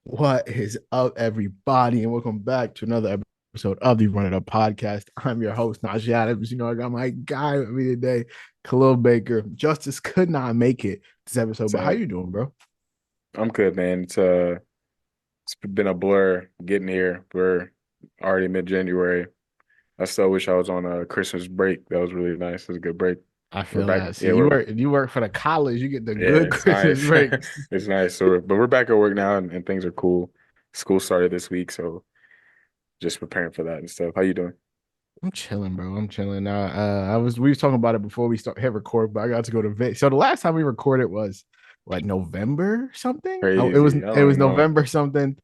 What is up, everybody, and welcome back to another episode of the Run It Up podcast. I'm your host, Najee Adams. I got my guy with me today, Khalil Baker. Justice could not make it this episode, but how So you doing, bro? I'm good, man. It's been a blur getting here. We're already mid-January. I still wish I was on a Christmas break. That was really nice. It was a good break. I We're feel back. that. See, Yeah, you work for the college, you get the yeah, good it's Christmas nice. breaks. It's nice. But we're back at work now, and things are cool. School started this week, so just preparing for that and stuff. How you doing? I'm chilling, bro. I'm chilling now. We was talking about it before we hit record, but I got to go to Vegas. So the last time we recorded was what, November something? Oh, it was Crazy. I it don't was even know. November something.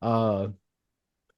Uh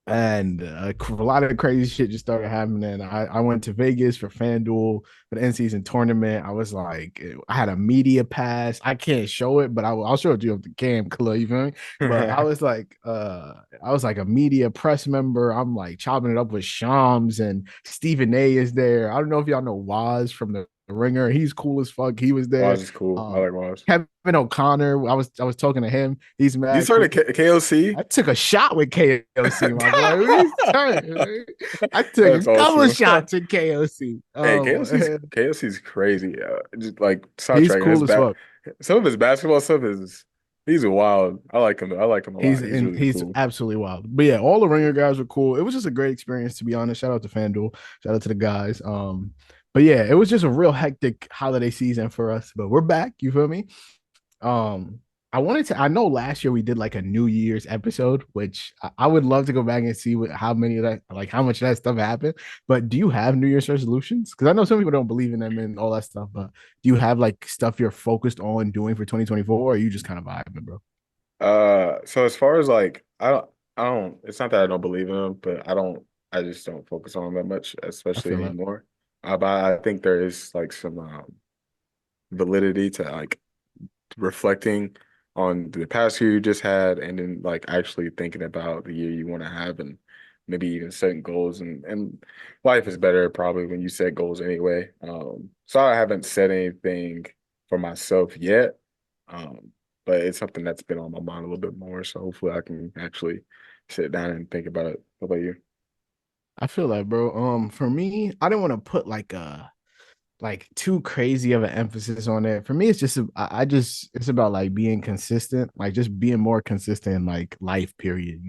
and a lot of crazy shit just started happening. I went to Vegas for FanDuel for the end season tournament. I was like, I had a media pass. I can't show it, but I'll show it to you off the cam, Khalil, you feel me? But I was like a media press member. I'm like chopping it up with Shams and Stephen A is there. I don't know if y'all know Waz from the Ringer. He's cool as fuck. He was there. Waz is cool. I Um, like Waz. Kevin O'Connor. I was talking to him. He's You mad cool. started KOC? I took a shot with KOC, my boy. What are you saying? I took a That's couple of awesome. shots at KOC. Hey, Oh, man. KFC's crazy. Just like He's soundtrack, his cool as back, fuck. some of his basketball stuff is he's wild. I like him. I like him a lot. He's really He's cool. absolutely wild. But yeah, all the Ringer guys were cool. It was just a great experience, to be honest. Shout out to FanDuel. Shout out to the guys. But yeah, it was just a real hectic holiday season for us. But we're back. You feel me? Um, I know last year we did like a New Year's episode, which I would love to go back and see how many of that, like how much of that stuff happened. But do you have New Year's resolutions? Because I know some people don't believe in them and all that stuff, but do you have like stuff you're focused on doing for 2024, or are you just kind of vibing, bro? So as far as like, I don't. It's not that I don't believe in him, but I don't. I just don't focus on him that much, I especially feel that. anymore. But I think there is like some validity to like reflecting on the past year you just had and then like actually thinking about the year you want to have and maybe even setting goals and life is better probably when you set goals anyway. So I haven't set anything for myself yet. But it's something that's been on my mind a little bit more. So hopefully I can actually sit down and think about it. How about you? I feel that, bro. For me, I didn't want to put like too crazy of an emphasis on it. For me, it's just I just it's about like being consistent, like just being more consistent in like life, period.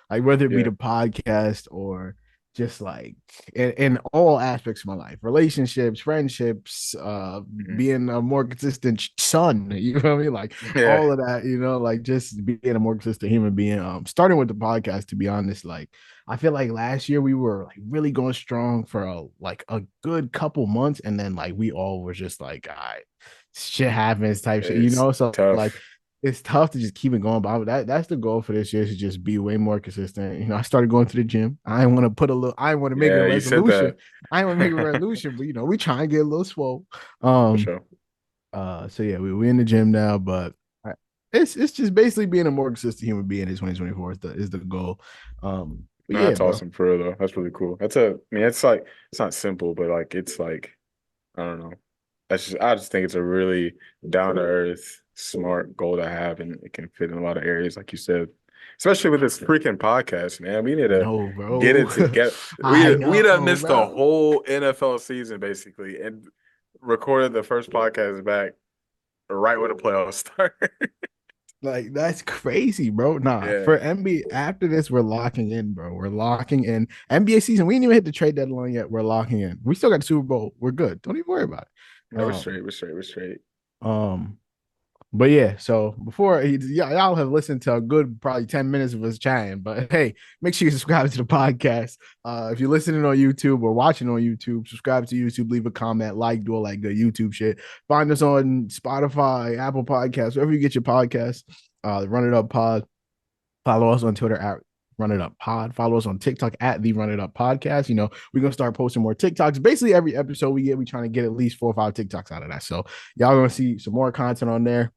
Like whether it be Yeah. the podcast or just like in all aspects of my life, relationships, friendships, Mhm. being a more consistent son. You know what I mean? Like Yeah. all of that. Like just being a more consistent human being. Starting with the podcast, to be honest, like I feel like last year we were like really going strong for a good couple months, and then like we all were just like, all right, shit happens type shit, It's So like tough. it's tough to just keep it going. But that's the goal for this year, is to just be way more consistent. I started going to the gym. I want to make it a Yeah, you said resolution. that. I want to make a resolution, but we try and get a little swole. For Um, sure. so yeah, we in the gym now, but it's just basically being a more consistent human being in 2024 is the goal. But No, yeah, that's bro. awesome for real though. That's really cool. I mean, it's like it's not simple, but like it's like I don't know. I just think it's a really down to earth, smart goal to have, and it can fit in a lot of areas, like you said. Especially with this freaking podcast, man. We need to No, get bro. it together. I We done know, missed the bro. whole NFL season basically, and recorded the first podcast back right when the playoffs start. Like that's crazy, bro. Nah, Yeah. for NBA after this, we're locking in, bro. We're locking in NBA season. We ain't even hit the trade deadline yet. We're locking in. We still got the Super Bowl. We're good. Don't even worry about it. No, we're Um, straight. We're straight. We're straight. um, But yeah, so before y'all have listened to a good probably 10 minutes of us chatting. But hey, make sure you subscribe to the podcast. If you're listening on YouTube or watching on YouTube, subscribe to YouTube, leave a comment, like, do all that good YouTube shit. Find us on Spotify, Apple Podcasts, wherever you get your podcasts. Run It Up Pod. Follow us on Twitter at Run It Up Pod. Follow us on TikTok at the Run It Up Podcast. We're gonna start posting more TikToks. Basically, every episode we trying to get at least 4 or 5 TikToks out of that. So y'all gonna see some more content on there.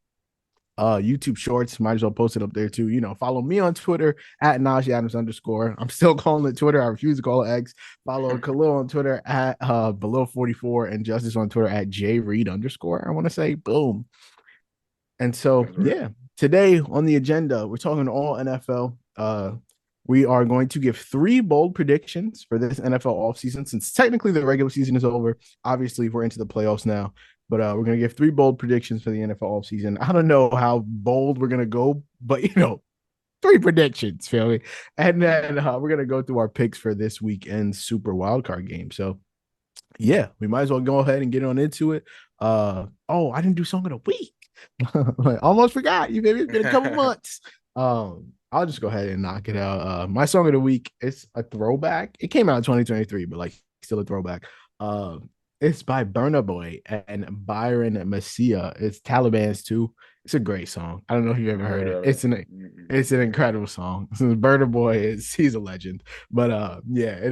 YouTube shorts, might as well post it up there too. Follow me on Twitter at Najee Adams _. I'm still calling it Twitter. I refuse to call it X. Follow Khalil on Twitter at below 44 and Justice on Twitter at JReed _. I want to say boom. And so, That's right. yeah, today on the agenda, we're talking all NFL. We are going to give three bold predictions for this NFL offseason since technically the regular season is over. Obviously, we're into the playoffs now, but we're going to give three bold predictions for the NFL offseason. I don't know how bold we're going to go, but three predictions, feel me? And then we're going to go through our picks for this weekend's Super Wildcard game. So, yeah, we might as well go ahead and get on into it. I didn't do song of the week. Almost forgot. You maybe it's been a couple months. I'll just go ahead and knock it out. My song of the week is a throwback. It came out in 2023, but like still a throwback. It's by Burna Boy and Byron Messiah. It's Taliban's too. It's a great song. I don't know if you've ever Never heard heard it. of it. Mm-mm. It's an incredible song. Burna Boy he's a legend. But yeah,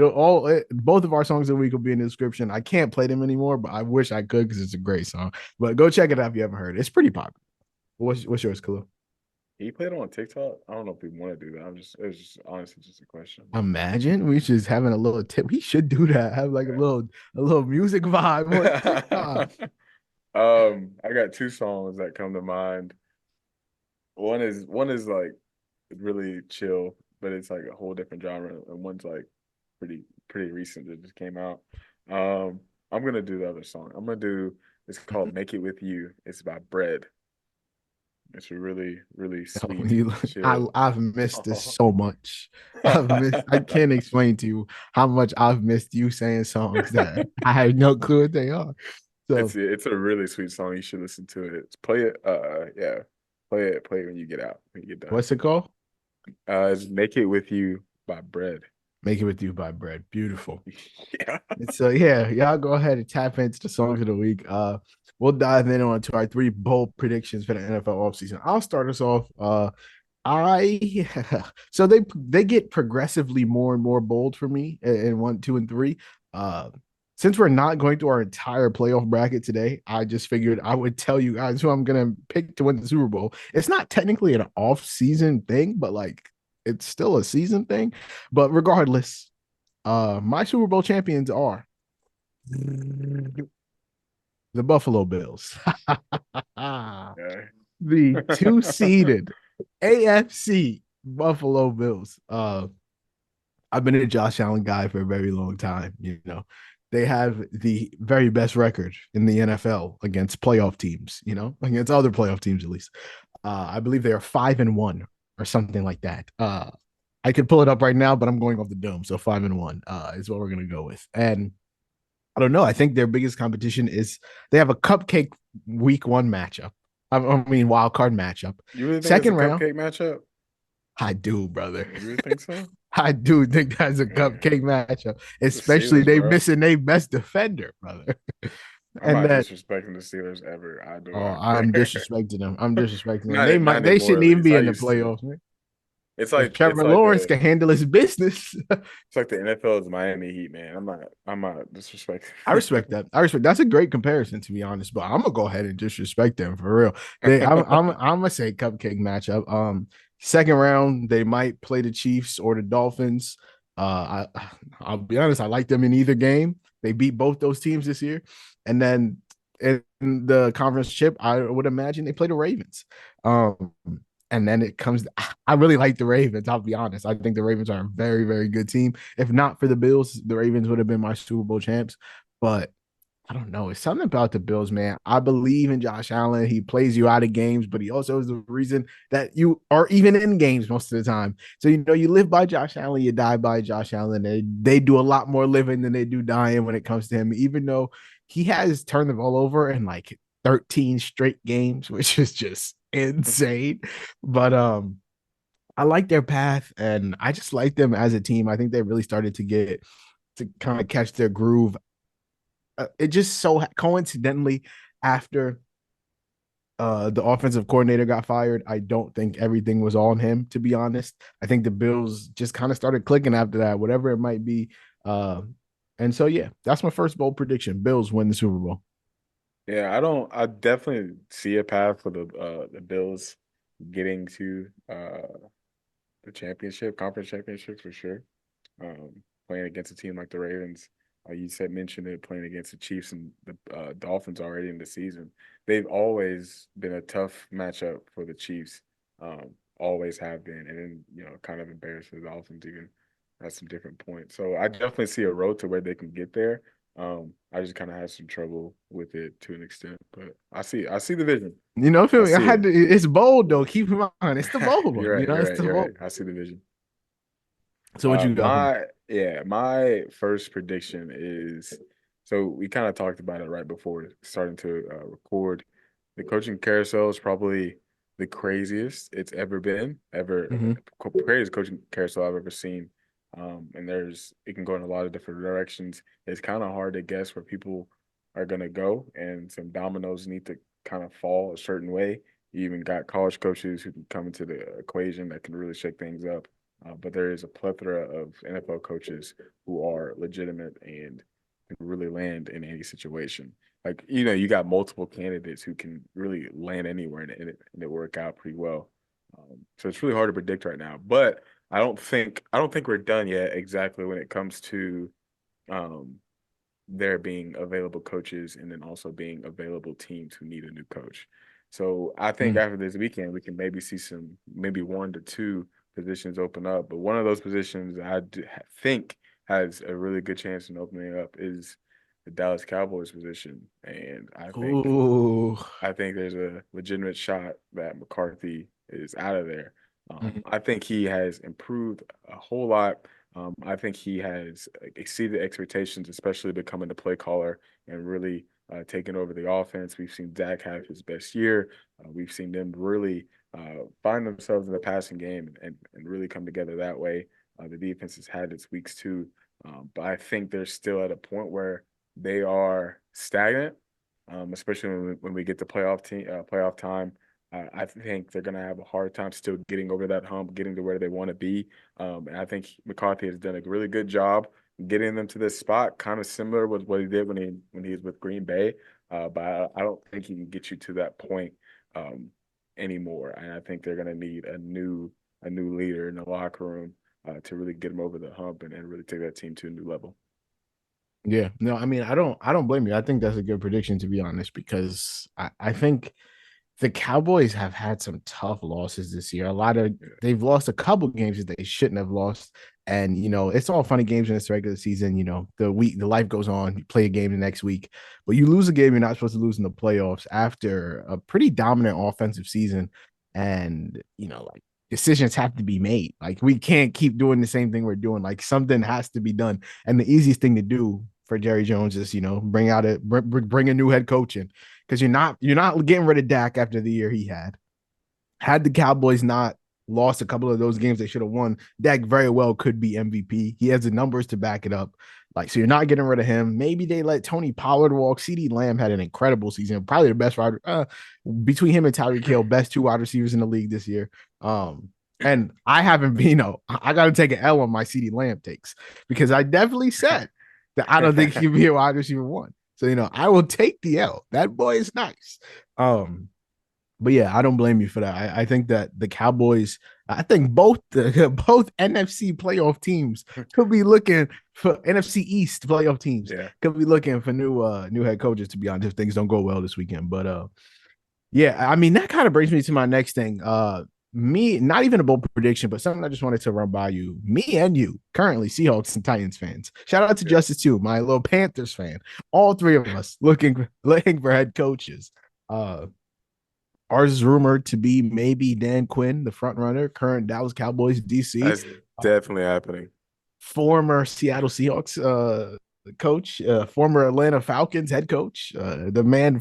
both of our songs of the week will be in the description. I can't play them anymore, but I wish I could because it's a great song. But go check it out if you haven't heard it. It's pretty popular. What's yours, Khalil? He played on TikTok. I don't know if we want to do that. It was just honestly just a question. Imagine we just having a little tip. We should do that. Have like a little music vibe on TikTok. I got two songs that come to mind. One is like really chill, but it's like a whole different genre, and one's like pretty recent that just came out. I'm gonna do the other song. It's called "Make It With You." It's by Bread. It's a really sweet, chill I've missed this song. so much. I can't explain to you how much I've missed you saying songs that I have no clue what they are. So It's a really sweet song. You should listen to it. Play it. Yeah, play it when you get out. When you get done. what's it called? It's "Make It With You" by Bread. Make It With You by Bread. Beautiful. Yeah. And so yeah, y'all go ahead and tap into the songs of the week. We'll dive in on to our three bold predictions for the NFL offseason. I'll start us off. I so they get progressively more and more bold for me in one, two, and three. Uh, since we're not going through our entire playoff bracket today, I just figured I would tell you guys who I'm gonna pick to win the Super Bowl. It's not technically an off-season thing, but like it's still a season thing. But regardless, my Super Bowl champions are the Buffalo Bills. Yeah. The two seeded AFC Buffalo Bills. I've been a Josh Allen guy for a very long time. They have the very best record in the NFL against playoff teams, against other playoff teams at least. I believe they are 5-1 or something like that. I could pull it up right now, but I'm going off the dome. So 5-1 is what we're gonna go with. And I don't know. I think their biggest competition is they have a cupcake week one matchup. I mean, wild card matchup. You really think it's a Second round, cupcake matchup? I do, brother. You really think so? I do think that's a Man, cupcake matchup, it's the especially Steelers, they bro. missing their best defender, brother. I'm And not then, disrespecting the Steelers ever. I do oh, not I'm care. disrespecting them. I'm disrespecting them. Not They anymore, shouldn't at even least. be I in the used to. playoffs, man. It's If like Trevor it's like Lawrence the can handle his business, it's like the NFL is Miami Heat, man. I'm not disrespecting. I respect that. I respect that's a great comparison to be honest, but I'm gonna go ahead and disrespect them for real. I'm gonna say cupcake matchup. Second round they might play the Chiefs or the Dolphins. I'll be honest, I like them in either game. They beat both those teams this year, and then in the conference chip, I would imagine they play the Ravens. Um, and then it comes. I really like the Ravens. I'll be honest. I think the Ravens are a very, very good team. If not for the Bills, the Ravens would have been my Super Bowl champs. But I don't know. It's something about the Bills, man. I believe in Josh Allen. He plays you out of games, but he also is the reason that you are even in games most of the time. So you live by Josh Allen, you die by Josh Allen. They do a lot more living than they do dying when it comes to him, even though he has turned the ball over in like 13 straight games, which is just insane. But I like their path and I just like them as a team. I think they really started to get to kind of catch their groove. It just so coincidentally after the offensive coordinator got fired, I don't think everything was on him, to be honest. I think the Bills just kind of started clicking after that, whatever it might be. Uh, and so, yeah, that's my first bold prediction. Bills win the Super Bowl. Yeah, I don't. I definitely see a path for the Bills getting to the championship, conference championship for sure. Playing against a team like the Ravens. You said mentioned it playing against the Chiefs and the Dolphins already in the season. They've always been a tough matchup for the Chiefs. Always have been, and then kind of embarrassed the Dolphins even at some different points. So I definitely see a road to where they can get there. I just kind of have some trouble with it to an extent, but I see the vision. Feel I me? I see had it. to, it's bold though. Keep in mind, it's the bold You're one. right. You're It's right. the You're right. bold. I see the vision. So what you got for me? My first prediction is so we kind of talked about it right before starting to record. The coaching carousel is probably the craziest it's ever been, Mm-hmm. craziest coaching carousel I've ever seen. And it can go in a lot of different directions. It's kind of hard to guess where people are gonna go, and some dominoes need to kind of fall a certain way. You even got college coaches who can come into the equation that can really shake things up. But there is a plethora of NFL coaches who are legitimate and can really land in any situation. Like, you got multiple candidates who can really land anywhere and it work out pretty well. So it's really hard to predict right now. But I don't think we're done yet exactly when it comes to um, there being available coaches and then also being available teams who need a new coach. So I think Mm. after this weekend, we can maybe see maybe 1 to 2 positions open up. But one of those positions think has a really good chance in opening up is the Dallas Cowboys position. And I think Ooh. I think there's a legitimate shot that McCarthy is out of there. I think he has improved a whole lot. I think he has exceeded expectations, especially becoming the play caller and really taking over the offense. We've seen Dak have his best year. We've seen them really find themselves in the passing game and really come together that way. The defense has had its weeks too, but I think they're still at a point where they are stagnant, especially when we get to playoff time. I think they're going to have a hard time still getting over that hump, getting to where they want to be. And I think McCarthy has done a really good job getting them to this spot, kind of similar with what he did when he was with Green Bay. But I don't think he can get you to that point anymore. And I think they're going to need a new leader in the locker room to really get them over the hump and really take that team to a new level. Yeah, no, I mean, I don't blame you. I think that's a good prediction to be honest, because I think the Cowboys have had some tough losses this year. They've lost a couple games that they shouldn't have lost. And it's all funny games in this regular season. The life goes on. You play a game the next week, but you lose a game you're not supposed to lose in the playoffs after a pretty dominant offensive season. And like decisions have to be made. Like we can't keep doing the same thing we're doing. Like something has to be done. And the easiest thing to do for Jerry Jones is bring a new head coach in, because you're not getting rid of Dak after the year he had. Had the Cowboys not lost a couple of those games they should have won, Dak very well could be MVP. He has the numbers to back it up. Like, so you're not getting rid of him. Maybe they let Tony Pollard walk. CeeDee Lamb had an incredible season, probably the best wide between him and Tyreek Hill, best two wide receivers in the league this year. And I haven't been, I got to take an L on my CeeDee Lamb takes, because I definitely said that I don't think he'd be a wide receiver one. So, I will take the L. That boy is nice. But yeah, I don't blame you for that. I think that the Cowboys, I think both NFC playoff teams could be looking for NFC East playoff teams Yeah. could be looking for new head coaches, to be honest, if things don't go well this weekend. But yeah, I mean that kind of brings me to my next thing. Me, not even a bold prediction, but something I just wanted to run by you. Me and you, currently Seahawks and Titans fans. Shout out to Yeah. Justice too, my little Panthers fan. All three of us looking for head coaches. Ours is rumored to be maybe Dan Quinn, the front runner, current Dallas Cowboys DC, That's definitely happening. former Seattle Seahawks coach, former Atlanta Falcons head coach, the man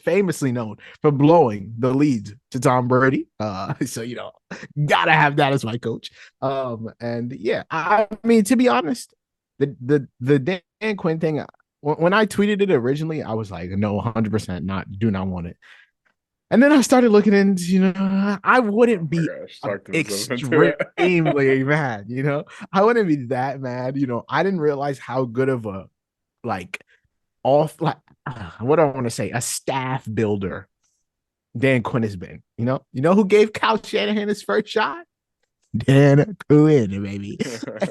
famously known for blowing the lead to Tom Brady. So gotta have that as my coach. And yeah, I mean, to be honest, the Dan Quinn thing. When I tweeted it originally, I was like, no, 100% do not want it. And then I started looking into, I wouldn't My be gosh, talked himself into extremely that. mad, I wouldn't be that mad. I didn't realize how good of a like off like what do I want to say, a staff builder Dan Quinn has been. Who gave Kyle Shanahan his first shot? Dan Quinn, baby.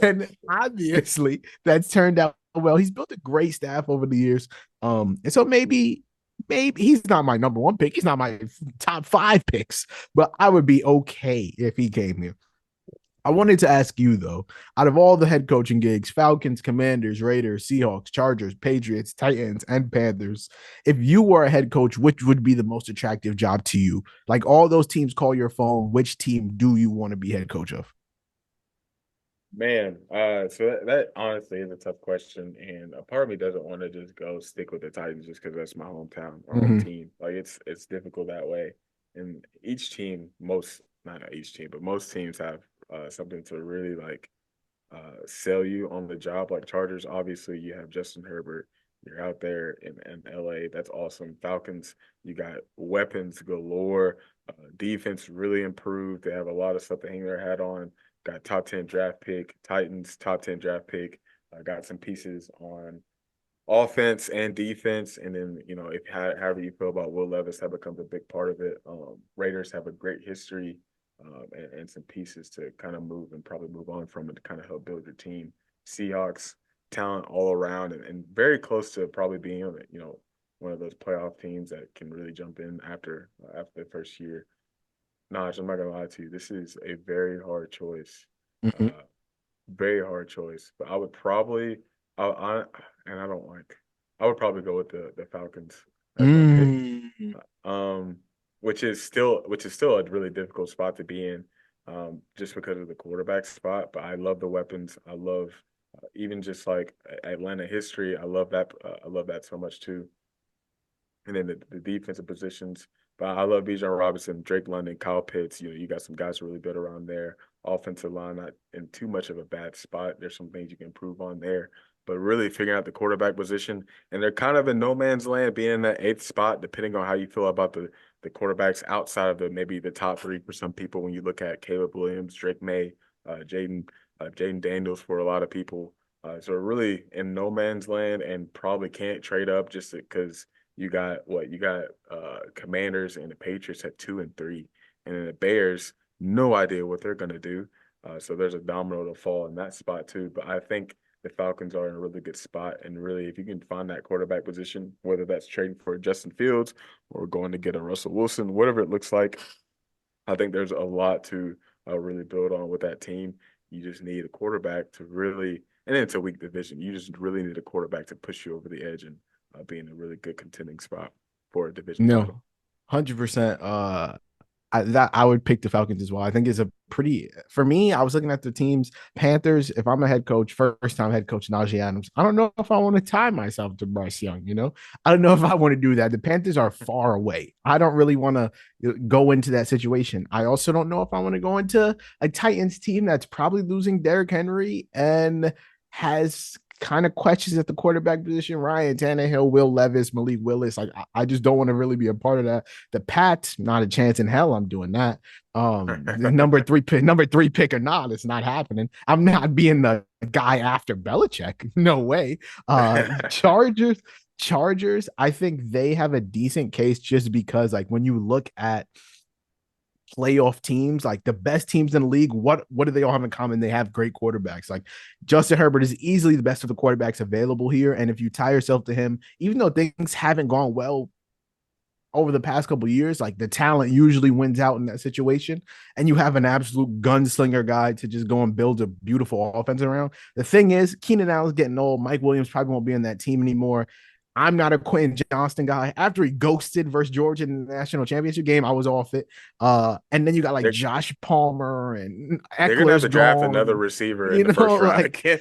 And obviously that's turned out well. He's built a great staff over the years. And so maybe he's not my number one pick. He's not my top five picks, but I would be okay if he came here. I wanted to ask you though, out of all the head coaching gigs, Falcons, Commanders, Raiders, Seahawks, Chargers, Patriots, Titans, and Panthers, if you were a head coach, which would be the most attractive job to you? Like all those teams call your phone, which team do you want to be head coach of? Man, so that honestly is a tough question, and a part of me doesn't want to just go stick with the Titans just because that's my hometown or home Mm-hmm. team. Like it's difficult that way, and each team, most not each team, but most teams have something to really like sell you on the job. Like Chargers, obviously, you have Justin Herbert. You're out there in LA. That's awesome. Falcons, you got weapons galore. Defense really improved. They have a lot of stuff to hang their hat on. Got top 10 draft pick. Titans, top 10 draft pick. Got some pieces on offense and defense. And then, if however you feel about Will Levis, that becomes a big part of it. Raiders have a great history and some pieces to kind of move and probably move on from it to kind of help build your team. Seahawks, talent all around and very close to probably being on it, one of those playoff teams that can really jump in after the first year. Naj, I'm not gonna lie to you. This is a very hard choice. Mm-hmm. Very hard choice. But I would probably I and I don't like I would probably go with the Falcons as my pick. Mm. Um, which is still a really difficult spot to be in, just because of the quarterback spot. But I love the weapons. I love even just like Atlanta history. I love that so much too. And then the defensive positions. But I love Bijan Robinson, Drake London, Kyle Pitts. You got some guys really good around there. Offensive line not in too much of a bad spot. There's some things you can improve on there. But really figuring out the quarterback position, and they're kind of in no man's land, being in that eighth spot, depending on how you feel about the quarterbacks outside of maybe the top three for some people. When you look at Caleb Williams, Drake May, Jaden Daniels for a lot of people, so really in no man's land, and probably can't trade up just because you got Commanders and the Patriots at 2 and 3, and then the Bears, no idea what they're gonna do. So there's a domino to fall in that spot too. But I think the Falcons are in a really good spot, and really, if you can find that quarterback position, whether that's trading for Justin Fields or going to get a Russell Wilson, whatever it looks like, I think there's a lot to really build on with that team. You just need a quarterback to really, and it's a weak division. You just really need a quarterback to push you over the edge and be in a really good contending spot for a division No, title. 100%. I would pick the Falcons as well. I think it's a pretty for me. I was looking at the teams. Panthers. If I'm a head coach, first time head coach Najee Adams, I don't know if I want to tie myself to Bryce Young. I don't know if I want to do that. The Panthers are far away. I don't really want to go into that situation. I also don't know if I want to go into a Titans team that's probably losing Derrick Henry and has kind of questions at the quarterback position. Ryan Tannehill, Will Levis, Malik Willis. Like I just don't want to really be a part of that. The Pats, not a chance in hell I'm doing that. The number three pick or not, it's not happening. I'm not being the guy after Belichick. No way. Chargers, I think they have a decent case just because like when you look at playoff teams, like the best teams in the league, what do they all have in common? They have great quarterbacks. Like Justin Herbert is easily the best of the quarterbacks available here. And if you tie yourself to him, even though things haven't gone well over the past couple of years, like the talent usually wins out in that situation. And you have an absolute gunslinger guy to just go and build a beautiful offense around. The thing is, Keenan Allen's getting old. Mike Williams probably won't be in that team anymore. I'm not a Quentin Johnston guy. After he ghosted versus Georgia in the national championship game, I was off it. And then you got like they're Josh Palmer and they're gonna have Eckler's to draft gone. another And, receiver in the first round like again.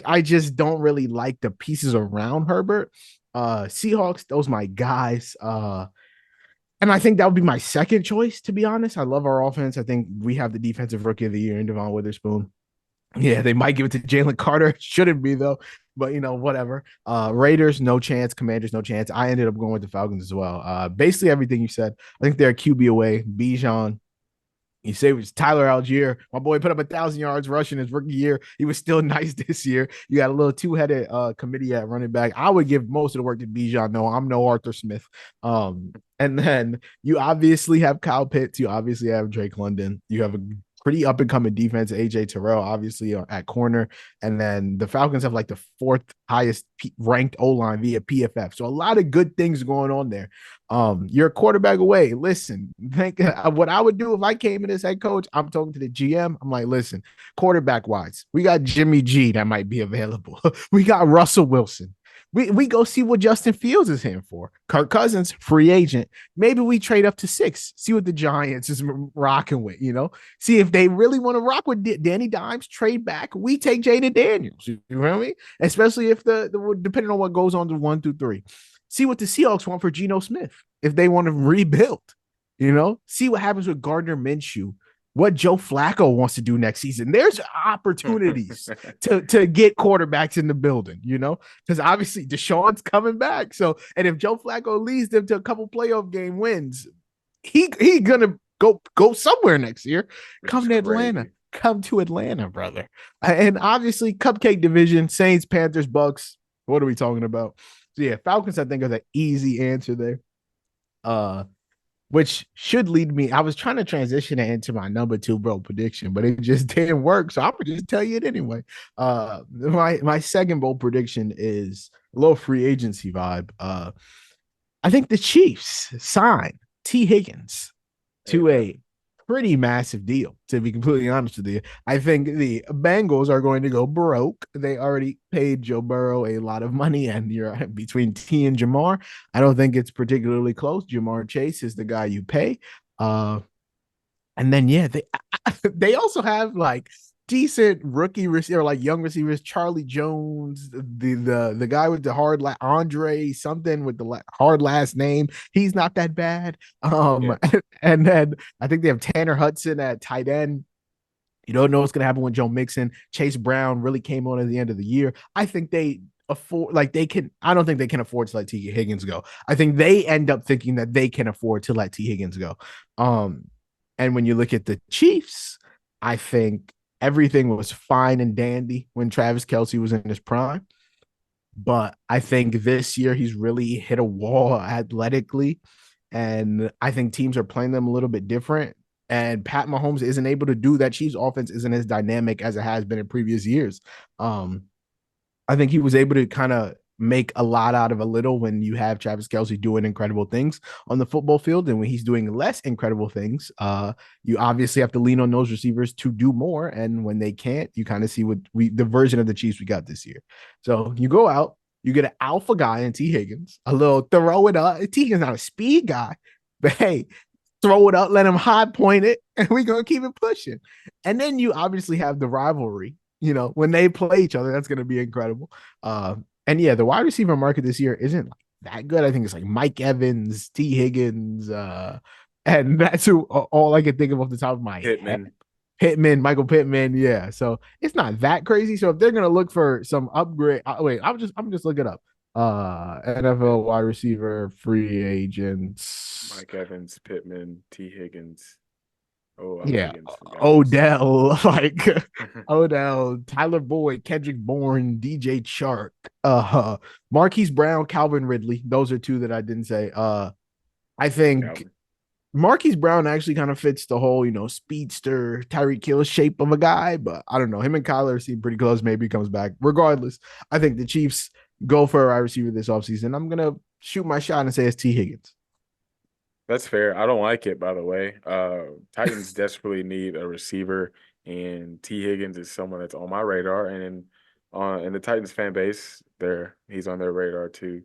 I just don't really like the pieces around Herbert. Seahawks, those my guys. And I think that would be my second choice, to be honest. I love our offense. I think we have the defensive rookie of the year in Devon Witherspoon. Yeah, they might give it to Jalen Carter. Shouldn't be though, but whatever. Raiders, no chance. Commanders, no chance. I ended up going with the Falcons as well. Basically everything you said. I think they're a QB away. Bijan. You say it was Tyler Algier. My boy put up 1,000 yards rushing his rookie year. He was still nice this year. You got a little two-headed committee at running back. I would give most of the work to Bijan. No, I'm no Arthur Smith. And then you obviously have Kyle Pitts. You obviously have Drake London. You have a pretty up and coming defense. AJ Terrell, obviously, at corner. And then the Falcons have like the fourth highest ranked O line via PFF. So a lot of good things going on there. You're a quarterback away. Listen, what I would do if I came in as head coach, I'm talking to the GM. I'm like, listen, quarterback wise, we got Jimmy G that might be available. We got Russell Wilson. We go see what Justin Fields is here for. Kirk Cousins, free agent. Maybe we trade up to 6, see what the Giants is rocking with, see if they really want to rock with Danny Dimes, trade back. We take Jaden Daniels. You know what I mean? Especially if the depending on what goes on to 1 through 3. See what the Seahawks want for Geno Smith if they want to rebuild, see what happens with Gardner Minshew, what Joe Flacco wants to do next season. There's opportunities to get quarterbacks in the building, because obviously Deshaun's coming back. So, and if Joe Flacco leads them to a couple playoff game wins, he gonna go somewhere next year. Come to Atlanta. Come to Atlanta, brother. And obviously, cupcake division: Saints, Panthers, Bucs. What are we talking about? So yeah, Falcons, I think, are the easy answer there. Which should lead me. I was trying to transition it into my number 2 bro prediction, but it just didn't work. So I'm gonna just tell you it anyway. My second bold prediction is a little free agency vibe. I think the Chiefs sign T. Higgins to a pretty massive deal, to be completely honest with you. I think the Bengals are going to go broke. They already paid Joe Burrow a lot of money, and you're between T and Jamar. I don't think it's particularly close. Jamar Chase is the guy you pay. And then they also have like decent rookie receiver, like young receivers. Charlie Jones, the guy with the hard Andre something with the hard last name. He's not that bad. And then I think they have Tanner Hudson at tight end. You don't know what's going to happen with Joe Mixon. Chase Brown really came on at the end of the year. I think they afford, like they can. I don't think they can afford to let T. Higgins go. I think they end up thinking that they can afford to let T. Higgins go. And when you look at the Chiefs, I think everything was fine and dandy when Travis Kelce was in his prime. But I think this year he's really hit a wall athletically. And I think teams are playing them a little bit different. And Pat Mahomes isn't able to do that. Chiefs offense isn't as dynamic as it has been in previous years. I think he was able to kind of make a lot out of a little when you have Travis Kelce doing incredible things on the football field. And when he's doing less incredible things, you obviously have to lean on those receivers to do more. And when they can't, you kind of see what the version of the Chiefs we got this year. So you go out, you get an alpha guy in T. Higgins, a little throw it up. T. Higgins not a speed guy, but hey, throw it up, let him high point it, and we're going to keep it pushing. And then you obviously have the rivalry. When they play each other, that's going to be incredible. And yeah, the wide receiver market this year isn't like that good. I think it's like Mike Evans, T. Higgins, and that's who all I can think of off the top of my head. Michael Pittman, yeah. So it's not that crazy. So if they're gonna look for some upgrade, wait, I'm just looking up. NFL wide receiver free agents. Mike Evans, Pittman, T. Higgins. Yeah, Odell, like Odell, Tyler Boyd, Kendrick Bourne, DJ Chark, Marquise Brown, Calvin Ridley. Those are 2 that I didn't say. I think Marquise Brown actually kind of fits the whole, speedster, Tyreek Hill shape of a guy, but I don't know. Him and Kyler seem pretty close. Maybe he comes back. Regardless, I think the Chiefs go for a wide receiver this offseason. I'm gonna shoot my shot and say it's T. Higgins. That's fair. I don't like it, by the way. Titans desperately need a receiver, and T. Higgins is someone that's on my radar. And in the Titans fan base, he's on their radar too.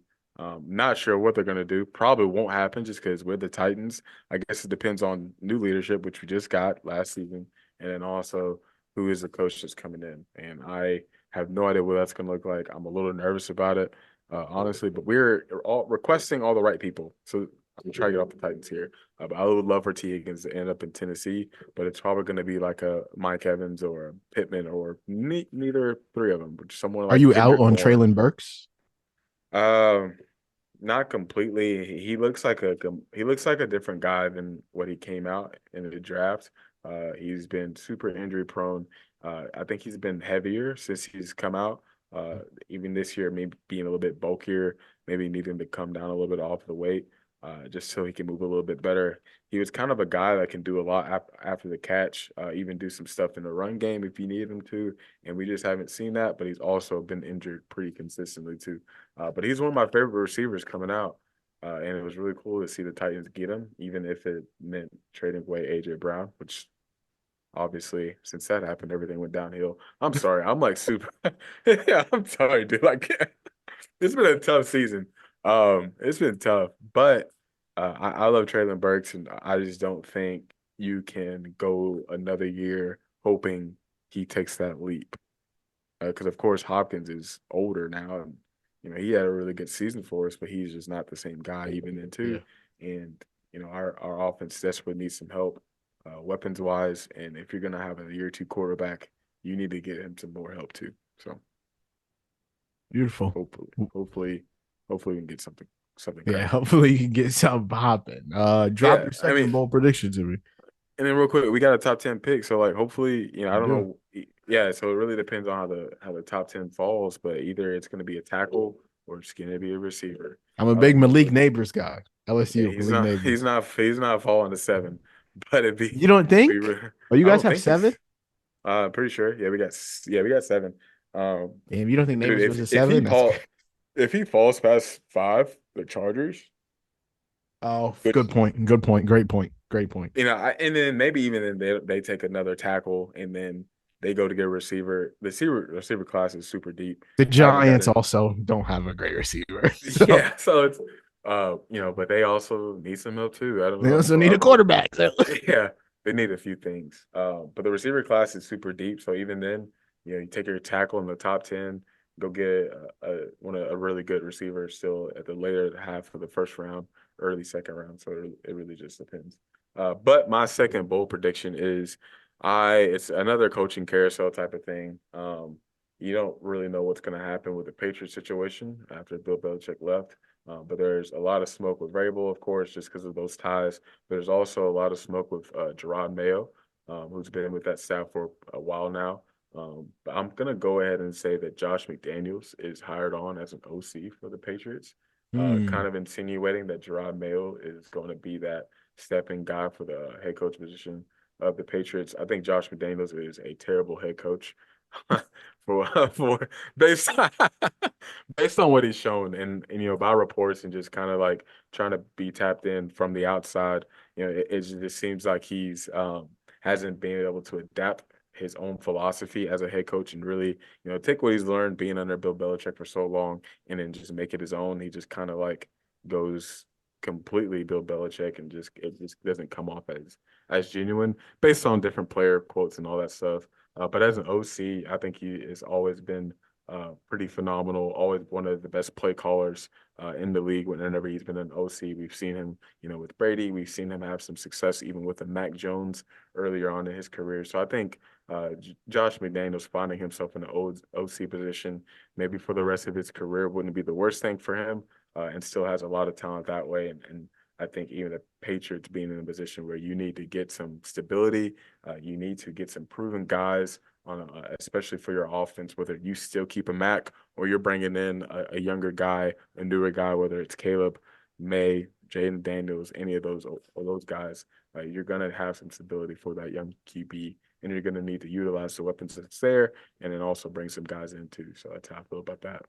Not sure what they're gonna do. Probably won't happen just because with the Titans, I guess it depends on new leadership, which we just got last season, and then also who is the coach that's coming in. And I have no idea what that's gonna look like. I'm a little nervous about it, honestly. But we're all requesting all the right people, so I'm trying to get off the Titans here. But I would love for T. Higgins to end up in Tennessee, but it's probably going to be like a Mike Evans or a Pittman or neither 3 of them, but someone like. Are you out on Treylon Burks? Not completely. He looks like a different guy than what he came out in the draft. He's been super injury prone. I think he's been heavier since he's come out. Even this year, maybe being a little bit bulkier, maybe needing to come down a little bit off the weight. just so he can move a little bit better. He was kind of a guy that can do a lot after the catch, even do some stuff in the run game if you need him to. And we just haven't seen that. But he's also been injured pretty consistently too. But he's one of my favorite receivers coming out. And it was really cool to see the Titans get him, even if it meant trading away AJ Brown, which obviously since that happened, everything went downhill. I'm sorry. I'm like super. Yeah, I'm sorry, dude. Like it's been a tough season. It's been tough, but I love Traylon Burks, and I just don't think you can go another year hoping he takes that leap. Because of course Hopkins is older now, and he had a really good season for us, but he's just not the same guy even then too. Yeah. And our offense desperately needs some help, weapons wise. And if you're gonna have a year two quarterback, you need to get him some more help too. So Beautiful. hopefully we can get something Yeah, cracking. hopefully you can get something popping. Drop Yeah, your I mean, second bold prediction to me. and then real quick, we got a top 10 pick, so like hopefully, I You don't do. know. Yeah, so it really depends on how the top 10 falls, but either it's going to be a tackle or it's going to be a receiver. I'm a I like big both Malik of them. Neighbors guy. Yeah, LSU, he's Malik not Neighbors. he's not falling to seven, but You don't it'd be think? Oh, you I guys don't have think he's 7? pretty sure. Yeah, we got seven. Damn, you don't think Dude, Neighbors was a if he 7? That's fall if he falls past five, the Chargers, oh, good which point. Good point. Great point. Great point. and then maybe even then they take another tackle and then they go to get a receiver. The receiver class is super deep. The I haven't Giants gotten also don't have a great receiver. So yeah, so it's but they also need some help too. I don't they know. also So need a quarterback. So. yeah, they need a few things. But the receiver class is super deep. So even then, you take your tackle in the top 10, go get a really good receiver still at the later half of the first round, early second round. So it really just depends. But my second bold prediction is it's another coaching carousel type of thing. You don't really know what's going to happen with the Patriots situation after Bill Belichick left. But there's a lot of smoke with Vrabel, of course, just because of those ties. There's also a lot of smoke with Gerard Mayo, who's been with that staff for a while now. But I'm going to go ahead and say that Josh McDaniels is hired on as an OC for the Patriots, kind Hmm. of insinuating that Gerard Mayo is going to be that stepping guy for the head coach position of the Patriots. I think Josh McDaniels is a terrible head coach for based on, based on what he's shown and by reports and just kind of like trying to be tapped in from the outside. It just seems like he's hasn't been able to adapt his own philosophy as a head coach and really take what he's learned being under Bill Belichick for so long and then just make it his own. He just kind of like goes completely Bill Belichick and it just doesn't come off as genuine based on different player quotes and all that stuff. But as an OC, I think he has always been pretty phenomenal. Always one of the best play callers in the league. Whenever he's been an OC, we've seen him, with Brady. We've seen him have some success even with a Mac Jones earlier on in his career. So I think Josh McDaniels finding himself in the OC position, maybe for the rest of his career, wouldn't be the worst thing for him, and still has a lot of talent that way. And I think even the Patriots being in a position where you need to get some stability, you need to get some proven guys on, especially for your offense, whether you still keep a Mac or you're bringing in a younger guy, a newer guy, whether it's Caleb, May, Jaden Daniels, any of those guys, you're gonna have some stability for that young QB, and you're gonna need to utilize the weapons that's there, and then also bring some guys in too. So that's how I feel about that.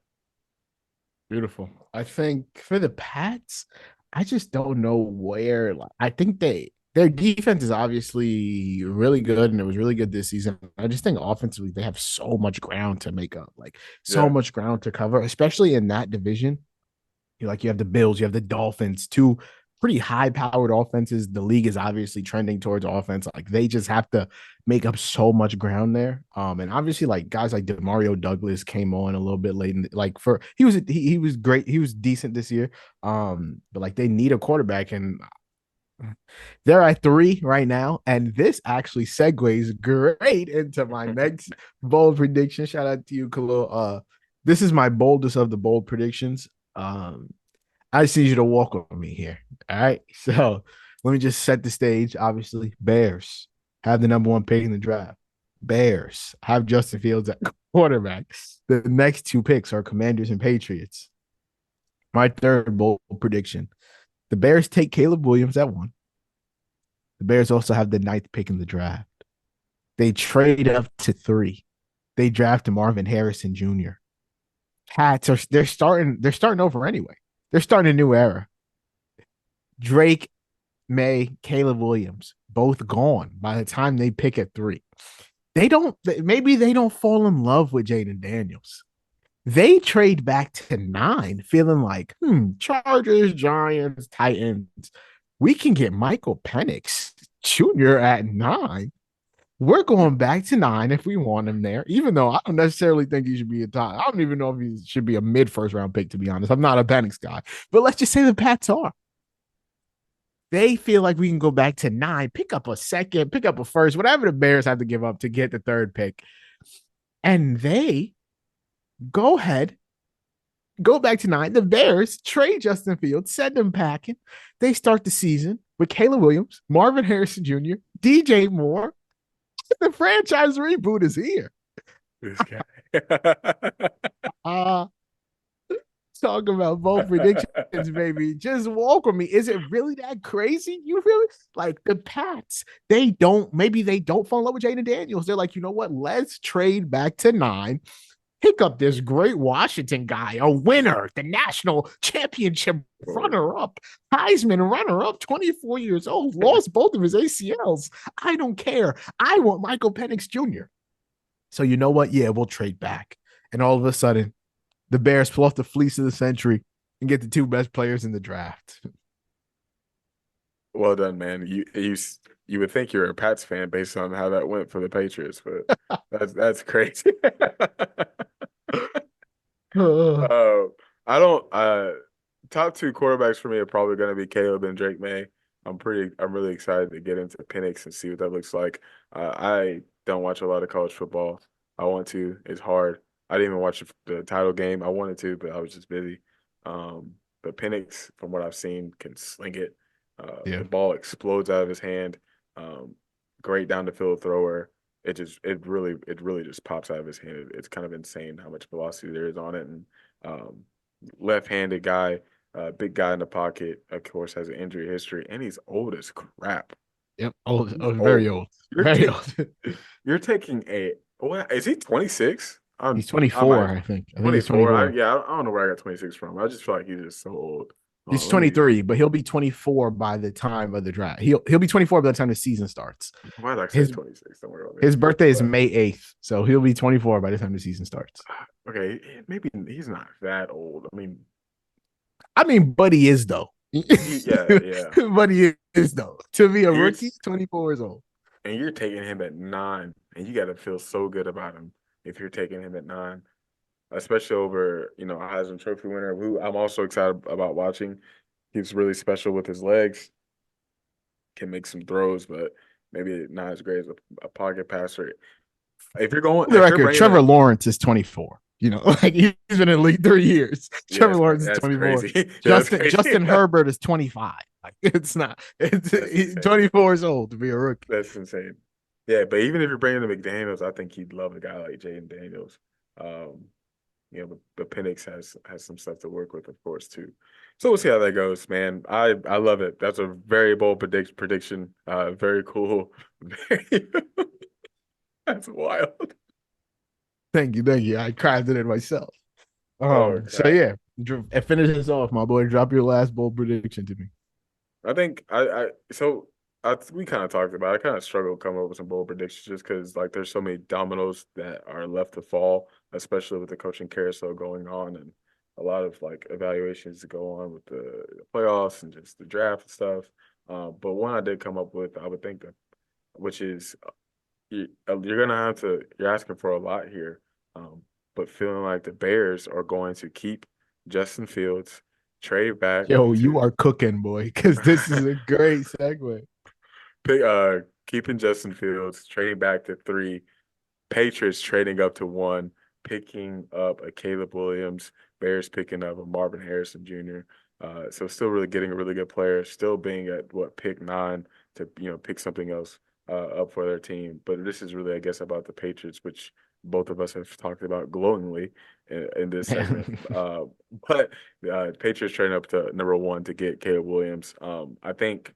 Beautiful. I think for the Pats, I just don't know where. I think their defense is obviously really good, and it was really good this season. I just think offensively they have so much ground to make up, like so Yeah. much ground to cover, especially in that division. You have the Bills, you have the Dolphins, two pretty high powered offenses. The league is obviously trending towards offense. Like they just have to make up so much ground there. And obviously like guys like Demario Douglas came on a little bit late. Like for he was great. He was decent this year. But like they need a quarterback and they're at 3 right now. And this actually segues great into my next bold prediction. Shout out to you, Khalil. This is my boldest of the bold predictions. I just need you to walk with me here. All right. So let me just set the stage. Obviously, Bears have the number 1 pick in the draft. Bears have Justin Fields at quarterback. The next 2 picks are Commanders and Patriots. My third bold prediction. The Bears take Caleb Williams at 1. The Bears also have the ninth pick in the draft. They trade up to 3. They draft Marvin Harrison Jr. Pats are they're starting over anyway. They're starting a new era. Drake, May, Caleb Williams, both gone by the time they pick at 3. Maybe they don't fall in love with Jaden Daniels. They trade back to 9, feeling like, Chargers, Giants, Titans. We can get Michael Penix Jr. at 9. We're going back to 9 if we want him there, even though I don't necessarily think he should be a top. I don't even know if he should be a mid first round pick, to be honest. I'm not a Penix guy, but let's just say the Pats are. They feel like we can go back to 9, pick up a second, pick up a first, whatever the Bears have to give up to get the third pick. And they go ahead, go back to 9. The Bears trade Justin Fields, send him packing. They start the season with Caleb Williams, Marvin Harrison Jr., DJ Moore. The franchise reboot is here. This guy. uh Talk about bold predictions, baby. Just walk with me. Is it really that crazy? You really like the Pats? Maybe they don't fall in love with Jaden Daniels. They're like, you know what? Let's trade back to 9. Pick up this great Washington guy, a winner, the national championship runner-up, Heisman runner-up, 24 years old, lost both of his ACLs. I don't care. I want Michael Penix Jr. So you know what? Yeah, we'll trade back. And all of a sudden, the Bears pull off the fleece of the century and get the 2 best players in the draft. Well done, man. You would think you're a Pats fan based on how that went for the Patriots, but that's crazy. I don't. Top 2 quarterbacks for me are probably going to be Caleb and Drake May. I'm really excited to get into Penix and see what that looks like. I don't watch a lot of college football. I want to. It's hard. I didn't even watch the title game. I wanted to, but I was just busy. But Penix, from what I've seen, can sling it. Yeah. The ball explodes out of his hand. Great down the field thrower. It really just pops out of his hand. It's kind of insane how much velocity there is on it. And left-handed guy, big guy in the pocket. Of course, has an injury history, and he's old as crap. Yep. Old. Very old. Very old. You're taking a what? Is he 26? He's 24, I think. I think he's 24. 24. I don't know where I got 26 from. I just feel like he's just so old. He's 23, but he'll be 24 by the time of the draft. He'll be 24 by the time the season starts. Why did I say 26? Don't worry about it. His birthday is May 8th, so he'll be 24 by the time the season starts. Okay, maybe he's not that old. I mean, but he is though. Yeah. But he is though. To be a rookie, 24 years old. And you're taking him at 9, and you got to feel so good about him if you're taking him at 9. Especially over, a Heisman Trophy winner who I'm also excited about watching. He's really special with his legs, can make some throws, but maybe not as great as a pocket passer. If you're going, the record, Trevor Lawrence is 24. Like he's been in the league 3 years. Yeah, Trevor Lawrence is 24. Justin Herbert is 25. Like it's not. He's 24 years old to be a rookie. That's insane. Yeah, but even if you're bringing the McDaniels, I think he'd love a guy like Jaden Daniels. But Penix has some stuff to work with, of course, too. So we'll see how that goes, man. I love it. That's a very bold prediction. Very cool. That's wild. Thank you. I crafted it myself. So yeah, finish this off, my boy. Drop your last bold prediction to me. I think we kind of talked about it. I kind of struggled to come up with some bold predictions just because there's so many dominoes that are left to fall, especially with the coaching carousel going on and a lot of evaluations to go on with the playoffs and just the draft and stuff. But one I did come up with, I would think, which is you're asking for a lot here, but feeling like the Bears are going to keep Justin Fields, trade back. Yo, you are cooking, boy, because this is a great segue. Keeping Justin Fields, trading back to 3, Patriots trading up to 1, picking up a Caleb Williams, Bears picking up a Marvin Harrison Jr. So still really getting a really good player, still being at pick 9 to pick something else up for their team. But this is really, I guess, about the Patriots, which both of us have talked about glowingly in this segment. Man. But Patriots trading up to number one to get Caleb Williams. I think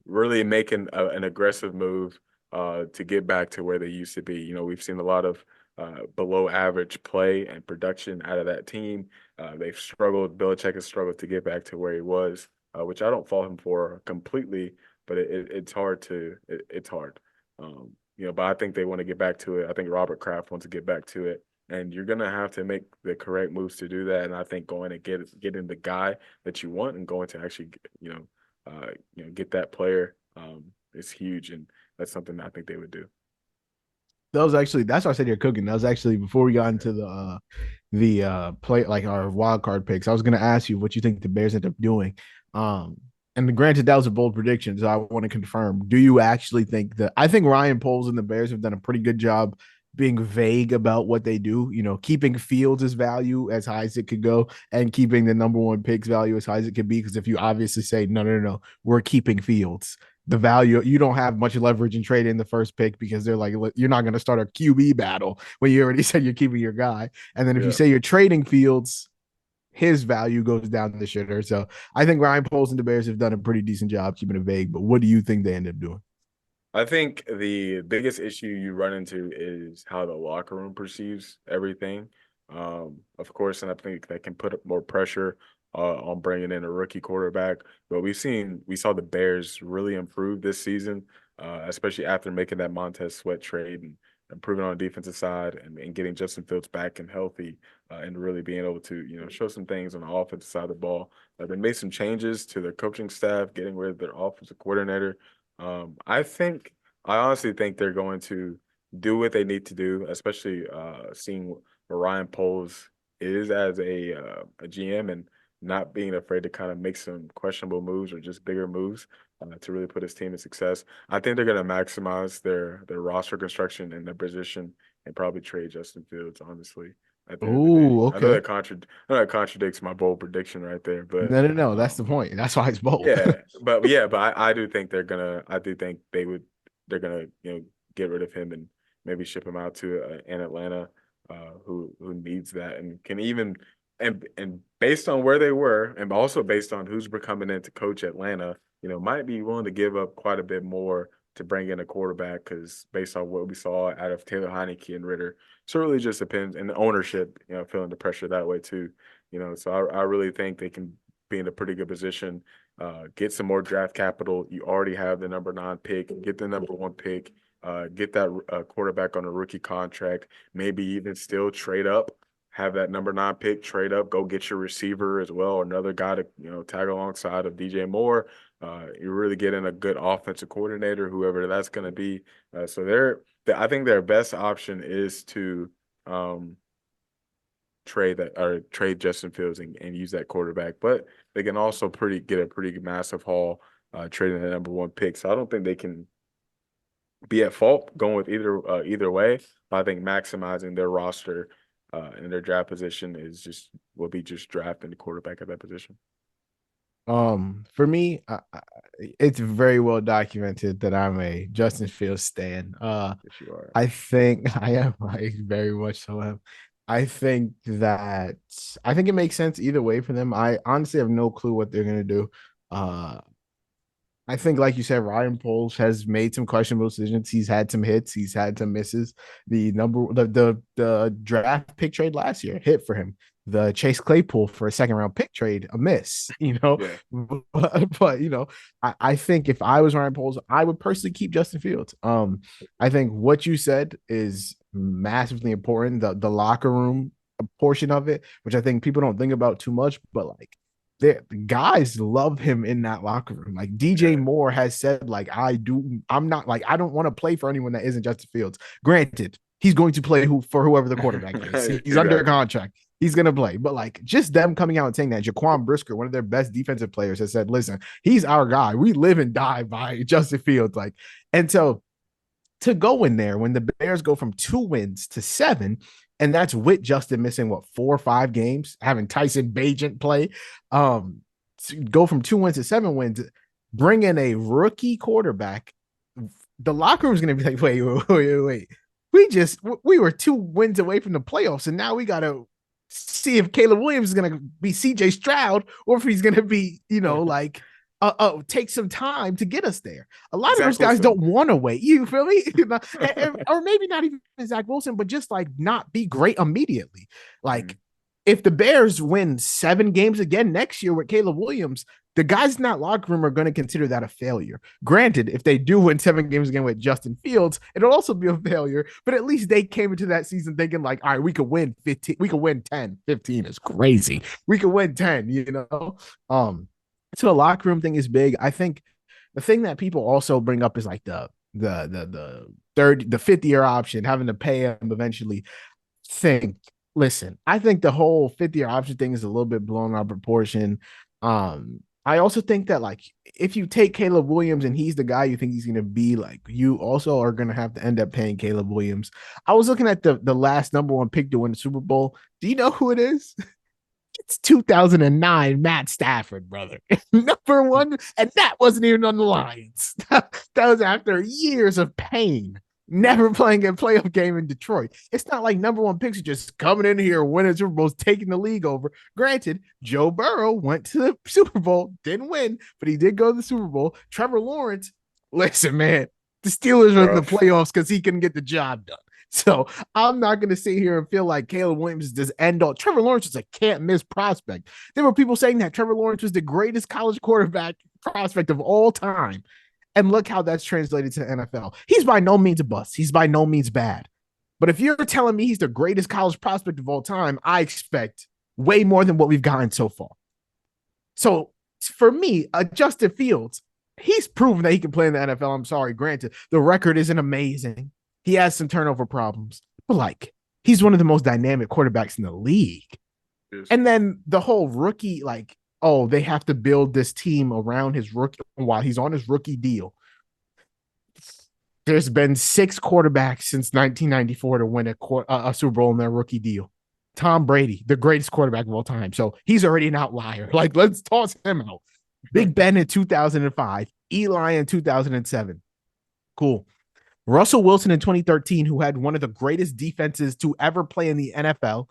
really making an aggressive move to get back to where they used to be. We've seen a lot of below average play and production out of that team. They've struggled. Belichick has struggled to get back to where he was, which I don't fault him for completely, but it's hard it's hard. But I think they want to get back to it. I think Robert Kraft wants to get back to it. And you're gonna have to make the correct moves to do that. And I think going and getting the guy that you want and going to actually, get that player is huge, and that's something I think they would do. That was actually that's why I said you're cooking. That was actually before we got into the play like our wild card picks. I was gonna ask you what you think the Bears end up doing. And granted that was a bold prediction, so I want to confirm. Do you actually think that I think Ryan Poles and the Bears have done a pretty good job being vague about what they do, keeping Fields' value as high as it could go and keeping the number one pick's value as high as it could be. Because if you obviously say, no, we're keeping Fields, the value, you don't have much leverage in trading the first pick because they're like, you're not going to start a QB battle when you already said you're keeping your guy. And then if you Yeah. say you're trading Fields, his value goes down the shitter. So I think Ryan Poles and the Bears have done a pretty decent job keeping it vague. But what do you think they end up doing? I think the biggest issue you run into is how the locker room perceives everything. Of course, and I think that can put more pressure on bringing in a rookie quarterback. But we saw the Bears really improve this season, especially after making that Montez Sweat trade and improving on the defensive side and getting Justin Fields back and healthy and really being able to show some things on the offensive side of the ball. They made some changes to their coaching staff, getting rid of their offensive coordinator. I honestly think they're going to do what they need to do, especially seeing what Ryan Poles is as a GM and not being afraid to kind of make some questionable moves or just bigger moves to really put his team in success. I think they're going to maximize their roster construction and their position and probably trade Justin Fields, honestly, at the end of the day. Oh, okay. I know that contradicts my bold prediction right there, but No. That's the um, point. That's why it's bold. but I do think I do think they're gonna get rid of him and maybe ship him out to an Atlanta who needs that and can even and based on where they were and also based on who's coming in to coach Atlanta, might be willing to give up quite a bit more to bring in a quarterback because based on what we saw out of Taylor Heineke and Ritter, so it really just depends and the ownership, feeling the pressure that way too, So I really think they can be in a pretty good position. Get some more draft capital. You already have the number 9 pick. Get the number 1 pick. Get that quarterback on a rookie contract. Maybe even still trade up. Have that number 9 pick. Trade up. Go get your receiver as well. Another guy to tag alongside of DJ Moore. You're really getting a good offensive coordinator, whoever that's going to be. I think their best option is to trade Justin Fields and use that quarterback. But they can also get a pretty massive haul trading the number 1 pick. So I don't think they can be at fault going with either way. But I think maximizing their roster and their draft position will be just drafting the quarterback at that position. For me, it's very well documented that I'm a Justin Fields stan. Yes, you are. I think I am. I very much so am. I think it makes sense either way for them. I honestly have no clue what they're gonna do. Uh, I think, like you said, Ryan Poles has made some questionable decisions. He's had some hits, he's had some misses. The draft pick trade last year hit for him. The Chase Claypool for a second round pick trade, a miss, Yeah. but I think if I was Ryan Poles, I would personally keep Justin Fields. I think what you said is massively important. The locker room portion of it, which I think people don't think about too much, but like the guys love him in that locker room. Like DJ Yeah. Moore has said, like, I'm not like I don't want to play for anyone that isn't Justin Fields. Granted, he's going to play for whoever the quarterback is. He's under Exactly. contract. He's gonna play. But like just them coming out and saying that Jaquan Brisker, one of their best defensive players, has said, listen, he's our guy. We live and die by Justin Fields. Like, and so to go in there when the Bears go from 2 wins to 7, and that's with Justin missing what 4 or 5 games, having Tyson Bagent play, to go from 2 wins to 7 wins, bring in a rookie quarterback. The locker room is going to be like, wait. we were 2 wins away from the playoffs, and now we gotta see if Caleb Williams is gonna be CJ Stroud or if he's gonna be, like take some time to get us there. A lot of Zach those guys Wilson. don't want to wait. You feel me? Or maybe not even Zach Wilson, but just like not be great immediately. Like if the Bears win 7 games again next year with Caleb Williams, the guys in that locker room are going to consider that a failure. Granted, if they do win 7 games again with Justin Fields, it'll also be a failure. But at least they came into that season thinking like, all right, we could win 15, we could win 10. 15 is crazy. We could win 10, So the locker room thing is big. I think the thing that people also bring up is like the fifth year option, having to pay him eventually. Listen, I think the whole 50-year option thing is a little bit blown out of proportion. I also think that like if you take Caleb Williams and he's the guy you think he's gonna be, like you also are gonna have to end up paying Caleb Williams. I was looking at the last number one pick to win the Super Bowl. Do you know who it is? It's 2009 Matt Stafford, brother. Number one, and that wasn't even on the Lions. That was after years of pain, never playing a playoff game in Detroit. It's not like number one picks are just coming in here, winning Super Bowls, taking the league over. Granted, Joe Burrow went to the Super Bowl, didn't win, but he did go to the Super Bowl. Trevor Lawrence, listen, man, the Steelers are in the Rough. playoffs because he couldn't get the job done. So I'm not going to sit here and feel like Caleb Williams is this end all. Trevor Lawrence is a can't miss prospect. There were people saying that Trevor Lawrence was the greatest college quarterback prospect of all time. And look how that's translated to the NFL. He's by no means a bust. He's by no means bad. But if you're telling me he's the greatest college prospect of all time, I expect way more than what we've gotten so far. So for me, Justin Fields, he's proven that he can play in the NFL. I'm sorry, granted, the record isn't amazing. He has some turnover problems, but like he's one of the most dynamic quarterbacks in the league. Yes. And then the whole rookie, like, oh, they have to build this team around his rookie while he's on his rookie deal. There's been 6 quarterbacks since 1994 to win a Super Bowl in their rookie deal. Tom Brady, the greatest quarterback of all time. So he's already an outlier. Like, let's toss him out. Big Ben in 2005, Eli in 2007. Cool. Russell Wilson in 2013, who had one of the greatest defenses to ever play in the NFL,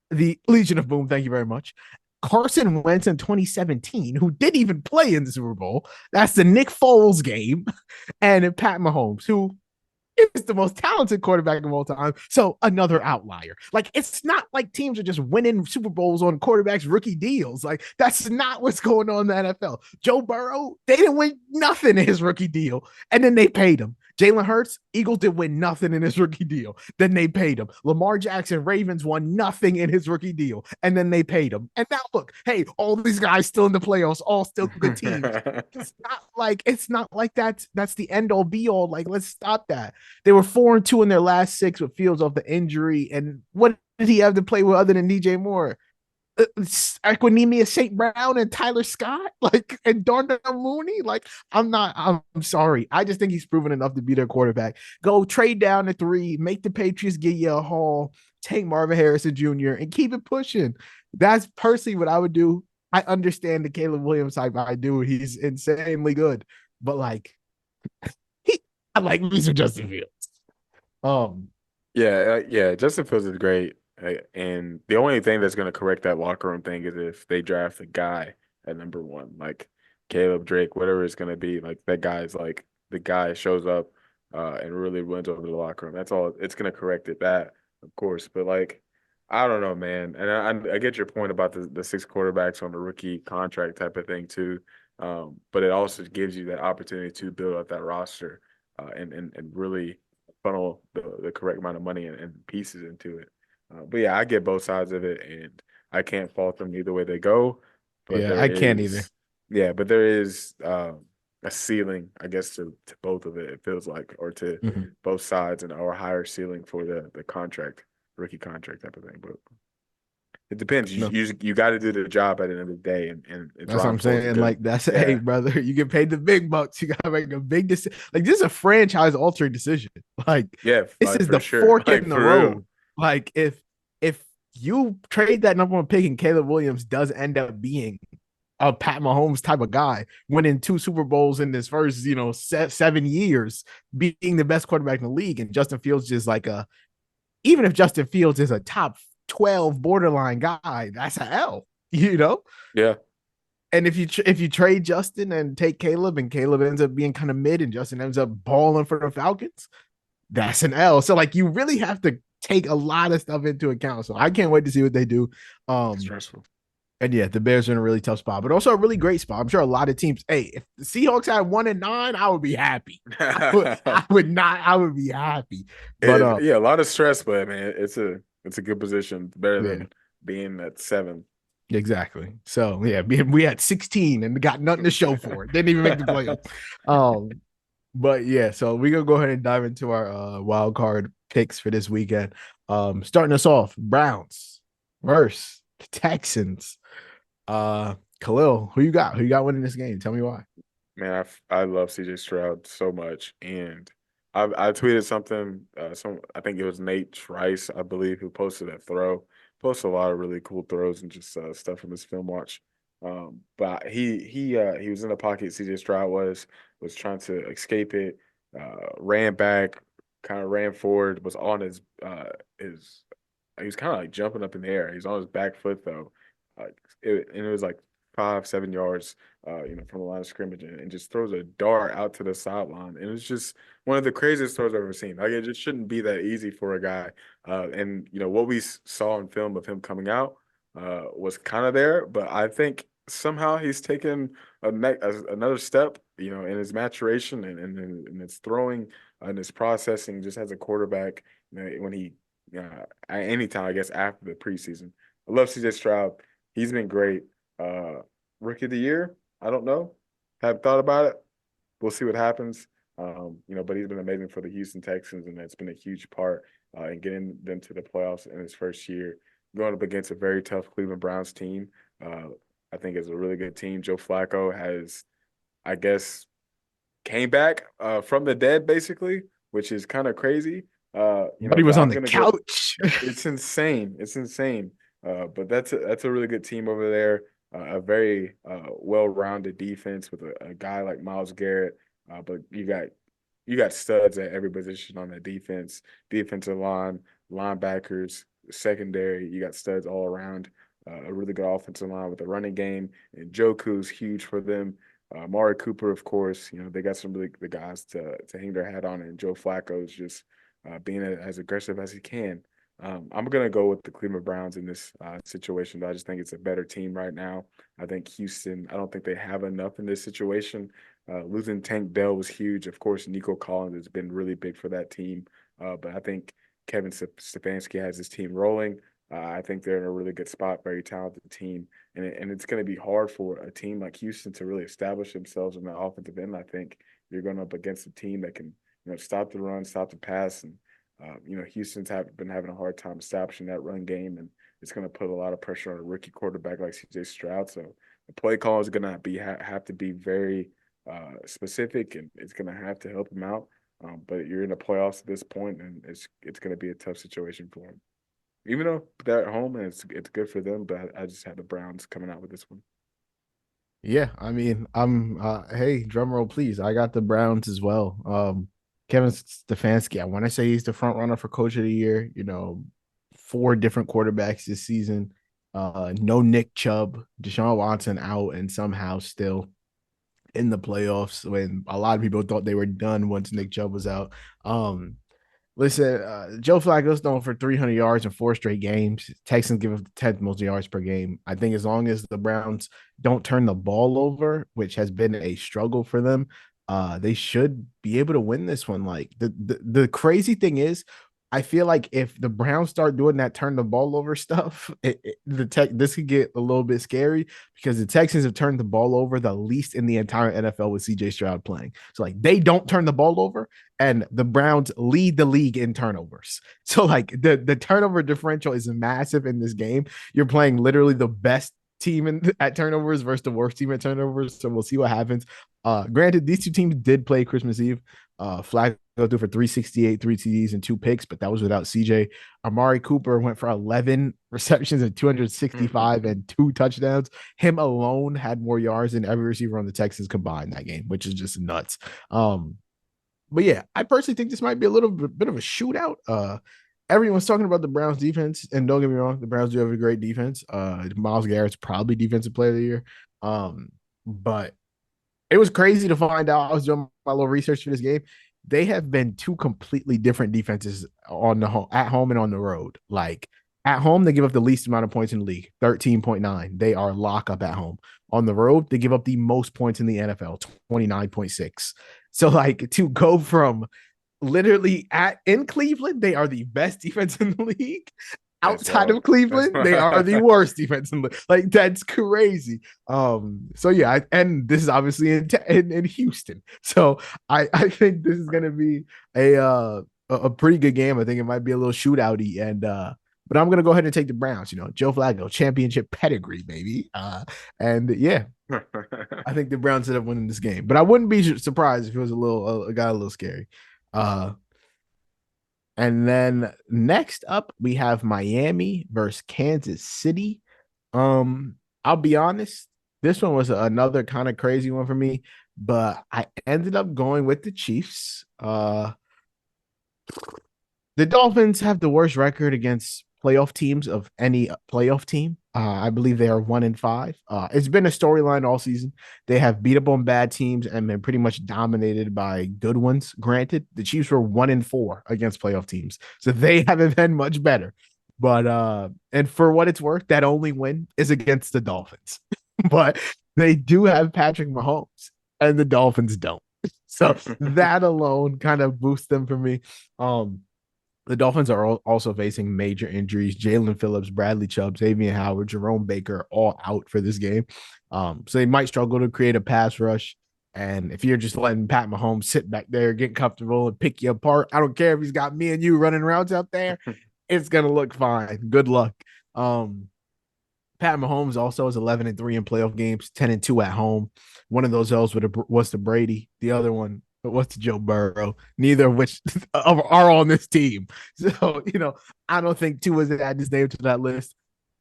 the Legion of Boom, thank you very much. Carson Wentz in 2017, who didn't even play in the Super Bowl. That's the Nick Foles game. And Pat Mahomes, who is the most talented quarterback of all time. So another outlier. Like, it's not like teams are just winning Super Bowls on quarterbacks rookie deals. Like, that's not what's going on in the NFL. Joe Burrow, they didn't win nothing in his rookie deal, and then they paid him. Jalen Hurts, Eagles did win nothing in his rookie deal. Then they paid him. Lamar Jackson, Ravens won nothing in his rookie deal. And then they paid him. And now look, hey, all these guys still in the playoffs, all still good teams. It's not like that's the end all be all. Like, let's stop that. They were 4-2 in their last 6 with Fields off the injury. And what did he have to play with other than DJ Moore? Equinemius St. Brown and Tyler Scott, like, and Darnell Mooney. Like, I'm sorry. I just think he's proven enough to be their quarterback. Go trade down to 3, make the Patriots get you a haul, take Marvin Harrison Jr. and keep it pushing. That's personally what I would do. I understand the Caleb Williams type. I do. He's insanely good, but like, I like me some Justin Fields. Yeah. Justin Fields is great. And the only thing that's going to correct that locker room thing is if they draft a guy at number 1, like Caleb, Drake, whatever it's going to be. Like, that guy's like the guy shows up and really wins over the locker room. That's all. It's going to correct it, that, of course. But like, I don't know, man. And I get your point about the 6 quarterbacks on the rookie contract type of thing too. But it also gives you that opportunity to build up that roster and really funnel the correct amount of money and pieces into it. But yeah, I get both sides of it, and I can't fault them either way they go. But yeah, I can't either. Yeah, but there is a ceiling, I guess, to both of it. It feels like, or to both sides, or a higher ceiling for the contract, rookie contract type of thing. But it depends. You got to do the job at the end of the day, and that's what I'm saying. Like, that's hey, brother, you get paid the big bucks. You got to make a big decision. Like, this is a franchise altering decision. Like, this is the fork in the road. Like, if you trade that number 1 pick and Caleb Williams does end up being a Pat Mahomes type of guy, winning 2 Super Bowls in his first, 7 years, being the best quarterback in the league. And Justin Fields just like even if Justin Fields is a top 12 borderline guy, that's an L, you know? Yeah. And if you trade Justin and take Caleb, and Caleb ends up being kind of mid, and Justin ends up balling for the Falcons, that's an L. So like you really have to take a lot of stuff into account. So I can't wait to see what they do. Stressful. And yeah, the Bears are in a really tough spot, but also a really great spot. I'm sure a lot of teams. Hey, if the Seahawks had 1-9, I would be happy. I would not. I would be happy. But Yeah, a lot of stress, but man, it's a good position. Better yeah, than being at 7. exactly. So yeah, we had 16 and got nothing to show for it. Didn't even make the playoffs. But yeah, so we're gonna go ahead and dive into our wild card picks for this weekend. Starting us off, Browns versus Texans. Khalil, who you got? Who you got winning this game? Tell me why. Man, I love CJ Stroud so much, and I tweeted something. I think it was Nate Trice, I believe, who posted that throw. Posted a lot of really cool throws and just stuff from his film watch. But he was in the pocket. CJ Stroud was trying to escape it, ran back, kind of ran forward, was on his he was kind of like jumping up in the air. He's on his back foot though, and it was like 5-7 yards, from the line of scrimmage, and just throws a dart out to the sideline. And it's just one of the craziest throws I've ever seen. Like it just shouldn't be that easy for a guy. And what we saw in film of him coming out was kind of there, but I think somehow he's taken another step, in his maturation and his throwing and his processing just as a quarterback. When he at any time, I guess after the preseason, I love CJ Stroud. He's been great. Rookie of the year, I don't know. Haven't thought about it. We'll see what happens. But he's been amazing for the Houston Texans, and that's been a huge part in getting them to the playoffs in his first year. Going up against a very tough Cleveland Browns team, I think is a really good team. Joe Flacco has, I guess, came back from the dead, basically, which is kind of crazy. But he was But on I'm the gonna go. couch. It's insane. It's insane. But that's a really good team over there. A very well-rounded defense with a guy like Myles Garrett. But you got studs at every position on that defense. Defensive line, linebackers, secondary. You got studs all around. A really good offensive line with a running game. And Joku's huge for them. Amari Cooper, of course. They got some really good guys to hang their hat on. And Joe Flacco is just being as aggressive as he can. I'm going to go with the Cleveland Browns in this situation, but I just think it's a better team right now. I think Houston, I don't think they have enough in this situation. Losing Tank Dell was huge. Of course, Nico Collins has been really big for that team. But I think Kevin Stefanski has his team rolling. I think they're in a really good spot, very talented team. And it's going to be hard for a team like Houston to really establish themselves in the offensive end. I think you're going up against a team that can stop the run, stop the pass, and Houston's been having a hard time establishing that run game, and it's going to put a lot of pressure on a rookie quarterback like CJ Stroud. So the play call is going to have to be very specific, and it's going to have to help him out. But you're in the playoffs at this point, and it's going to be a tough situation for him. Even though they're at home and it's good for them, but I just had the Browns coming out with this one. Yeah, I mean, I'm hey, drum roll please. I got the Browns as well. Kevin Stefanski, I want to say he's the front runner for coach of the year, 4 different quarterbacks this season. No Nick Chubb, Deshaun Watson out and somehow still in the playoffs when a lot of people thought they were done once Nick Chubb was out. Listen, Joe Flacco's known for 300 yards in 4 straight games. Texans give up the 10th most yards per game. I think as long as the Browns don't turn the ball over, which has been a struggle for them, they should be able to win this one. Like the crazy thing is, I feel like if the Browns start doing that turn the ball over stuff, this could get a little bit scary because the Texans have turned the ball over the least in the entire NFL with CJ Stroud playing. So like they don't turn the ball over, and the Browns lead the league in turnovers. So like the turnover differential is massive in this game. You're playing literally the best team at turnovers versus the worst team at turnovers. So we'll see what happens. Granted, these 2 teams did play Christmas Eve. Flacco threw for 368, 3 TDs, and 2 picks, but that was without CJ. Amari Cooper went for 11 receptions and 265 and 2 touchdowns. Him alone had more yards than every receiver on the Texans combined that game, which is just nuts. But yeah, I personally think this might be a little bit of a shootout. Everyone's talking about the Browns defense, and don't get me wrong, the Browns do have a great defense. Myles Garrett's probably defensive player of the year. But it was crazy to find out. I was doing my little research for this game. They have been two completely different defenses on the home, at home and on the road. Like at home, they give up the least amount of points in the league, 13.9. They are lock up at home. On the road, they give up the most points in the NFL, 29.6. So like to go from literally in Cleveland, they are the best defense in the league. That's Outside of wild. That's Cleveland, they are the wild. worst defense in the like. That's crazy. So yeah, and this is obviously in Houston. So I think this is gonna be a pretty good game. I think it might be a little shootouty, and but I'm gonna go ahead and take the Browns. You know, Joe Flacco, championship pedigree, baby. And yeah, I think the Browns ended up winning this game, but I wouldn't be surprised if it was got a little scary. Uh, and then next up, we have Miami versus Kansas City. I'll be honest, this one was another kind of crazy one for me, but I ended up going with the Chiefs. The Dolphins have the worst record against playoff teams of any playoff team. I believe they are 1-5. It's been a storyline all season. They have beat up on bad teams and been pretty much dominated by good ones. Granted, the Chiefs were 1-4 against playoff teams, so they haven't been much better. But and for what it's worth, that only win is against the Dolphins. But they do have Patrick Mahomes, and the Dolphins don't. So that alone kind of boosts them for me. The Dolphins are also facing major injuries. Jalen Phillips, Bradley Chubb, Xavier Howard, Jerome Baker, all out for this game. So they might struggle to create a pass rush. And if you're just letting Pat Mahomes sit back there, get comfortable, and pick you apart, I don't care if he's got me and you running routes out there. It's gonna look fine. Good luck. Pat Mahomes also is 11-3 in playoff games, 10-2 at home. One of those L's was to Brady. The other one was to Joe Burrow. Neither of which are on this team. So, I don't think Tua is add his name to that list.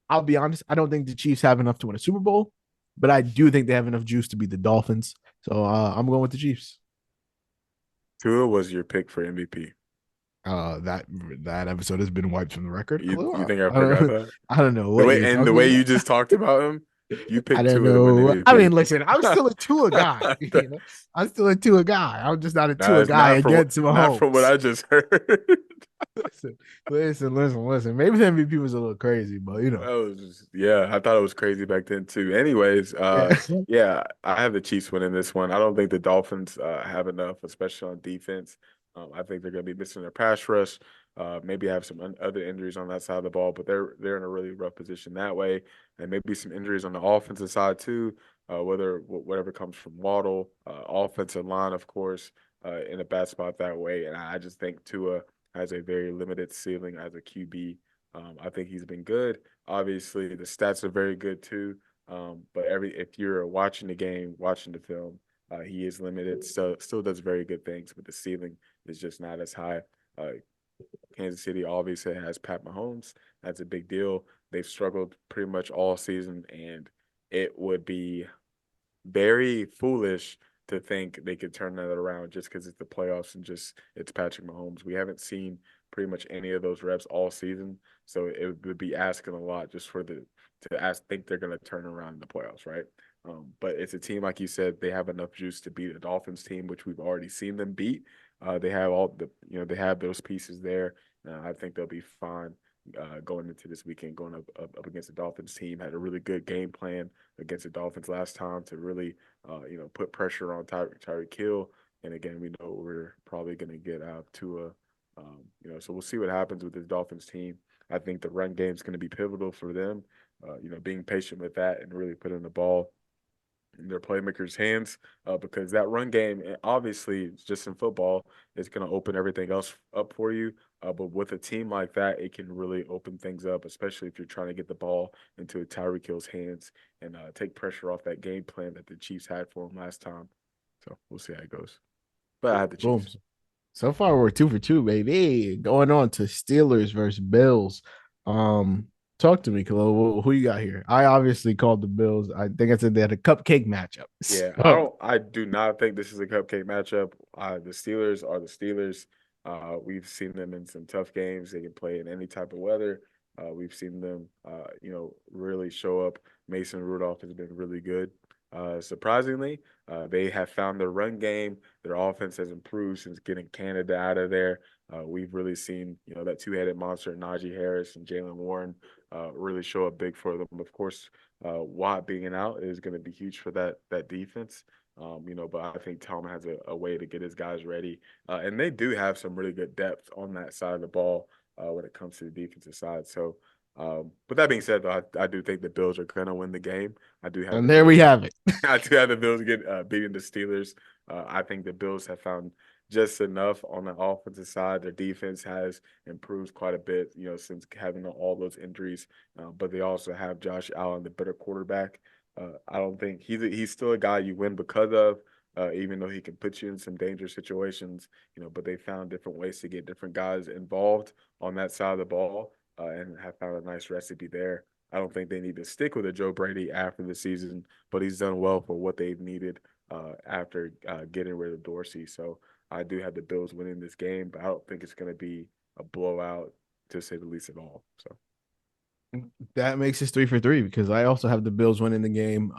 I'll be honest, I don't think the Chiefs have enough to win a Super Bowl, but I do think they have enough juice to beat the Dolphins. So I'm going with the Chiefs. Tua was your pick for MVP. That episode has been wiped from the record. You think I I forgot don't, that? I don't know what you're The talking way about. you just talked about him, you I picked don't Tua to win know. I mean, MVP. listen, I'm still a Tua guy. I'm still a Tua guy. I'm just not a Nah, Tua it's guy against not from what Mahomes. I just heard. Listen. Maybe the MVP was a little crazy, but Yeah, I thought it was crazy back then too. Anyways, yeah. yeah, I have the Chiefs winning this one. I don't think the Dolphins have enough, especially on defense. I think they're going to be missing their pass rush. Maybe have some other injuries on that side of the ball, but they're in a really rough position that way, and maybe some injuries on the offensive side too. Whatever comes from Waddle, offensive line, of course, in a bad spot that way. And I just think Tua has a very limited ceiling as a QB. I think he's been good. Obviously, the stats are very good too. But if you're watching the game, watching the film, he is limited. Still does very good things, but the ceiling is just not as high. Kansas City obviously has Pat Mahomes. That's a big deal. They've struggled pretty much all season, and it would be very foolish to think they could turn that around just because it's the playoffs and just it's Patrick Mahomes. We haven't seen pretty much any of those reps all season, so it would be asking a lot just think they're going to turn around in the playoffs, right? But it's a team, like you said, they have enough juice to beat a Dolphins team, which we've already seen them beat. They have they have those pieces there. I think they'll be fine going into this weekend, going up against the Dolphins team. Had a really good game plan against the Dolphins last time to really, put pressure on Tyreek Hill. And again, we know we're probably going to get out to so we'll see what happens with this Dolphins team. I think the run game is going to be pivotal for them. Being patient with that and really putting the ball in their playmakers' hands because that run game, obviously, just in football, is going to open everything else up for you. But with a team like that, it can really open things up, especially if you're trying to get the ball into Tyreek Hill's hands and take pressure off that game plan that the Chiefs had for him last time. So we'll see how it goes. But I had the Boom. Chiefs. So far, we're 2 for 2, baby. Going on to Steelers versus Bills. Um, Talk to me, Khalil. Who you got here? I obviously called the Bills. I think I said they had a cupcake matchup. Yeah, So, I do not think this is a cupcake matchup. The Steelers are the Steelers. We've seen them in some tough games. They can play in any type of weather. We've seen them, really show up. Mason Rudolph has been really good. Surprisingly, they have found their run game. Their offense has improved since getting Canada out of there. We've really seen, that two-headed monster, Najee Harris and Jalen Warren, really show up big for them. Of course, Watt being out is going to be huge for that defense. But I think Tom has a way to get his guys ready, and they do have some really good depth on that side of the ball when it comes to the defensive side. So, but that being said, though, I do think the Bills are going to win the game. I do have and the there we Bills. have it. I do have the Bills get beating the Steelers. I think the Bills have found just enough on the offensive side. Their defense has improved quite a bit, since having all those injuries. But they also have Josh Allen, the better quarterback. I don't think he's still a guy you win because of, even though he can put you in some dangerous situations. But they found different ways to get different guys involved on that side of the ball, and have found a nice recipe there. I don't think they need to stick with a Joe Brady after the season, but he's done well for what they've needed after getting rid of Dorsey. So I do have the Bills winning this game, but I don't think it's going to be a blowout to say the least at all. So That makes us 3 for 3 because I also have the Bills winning the game.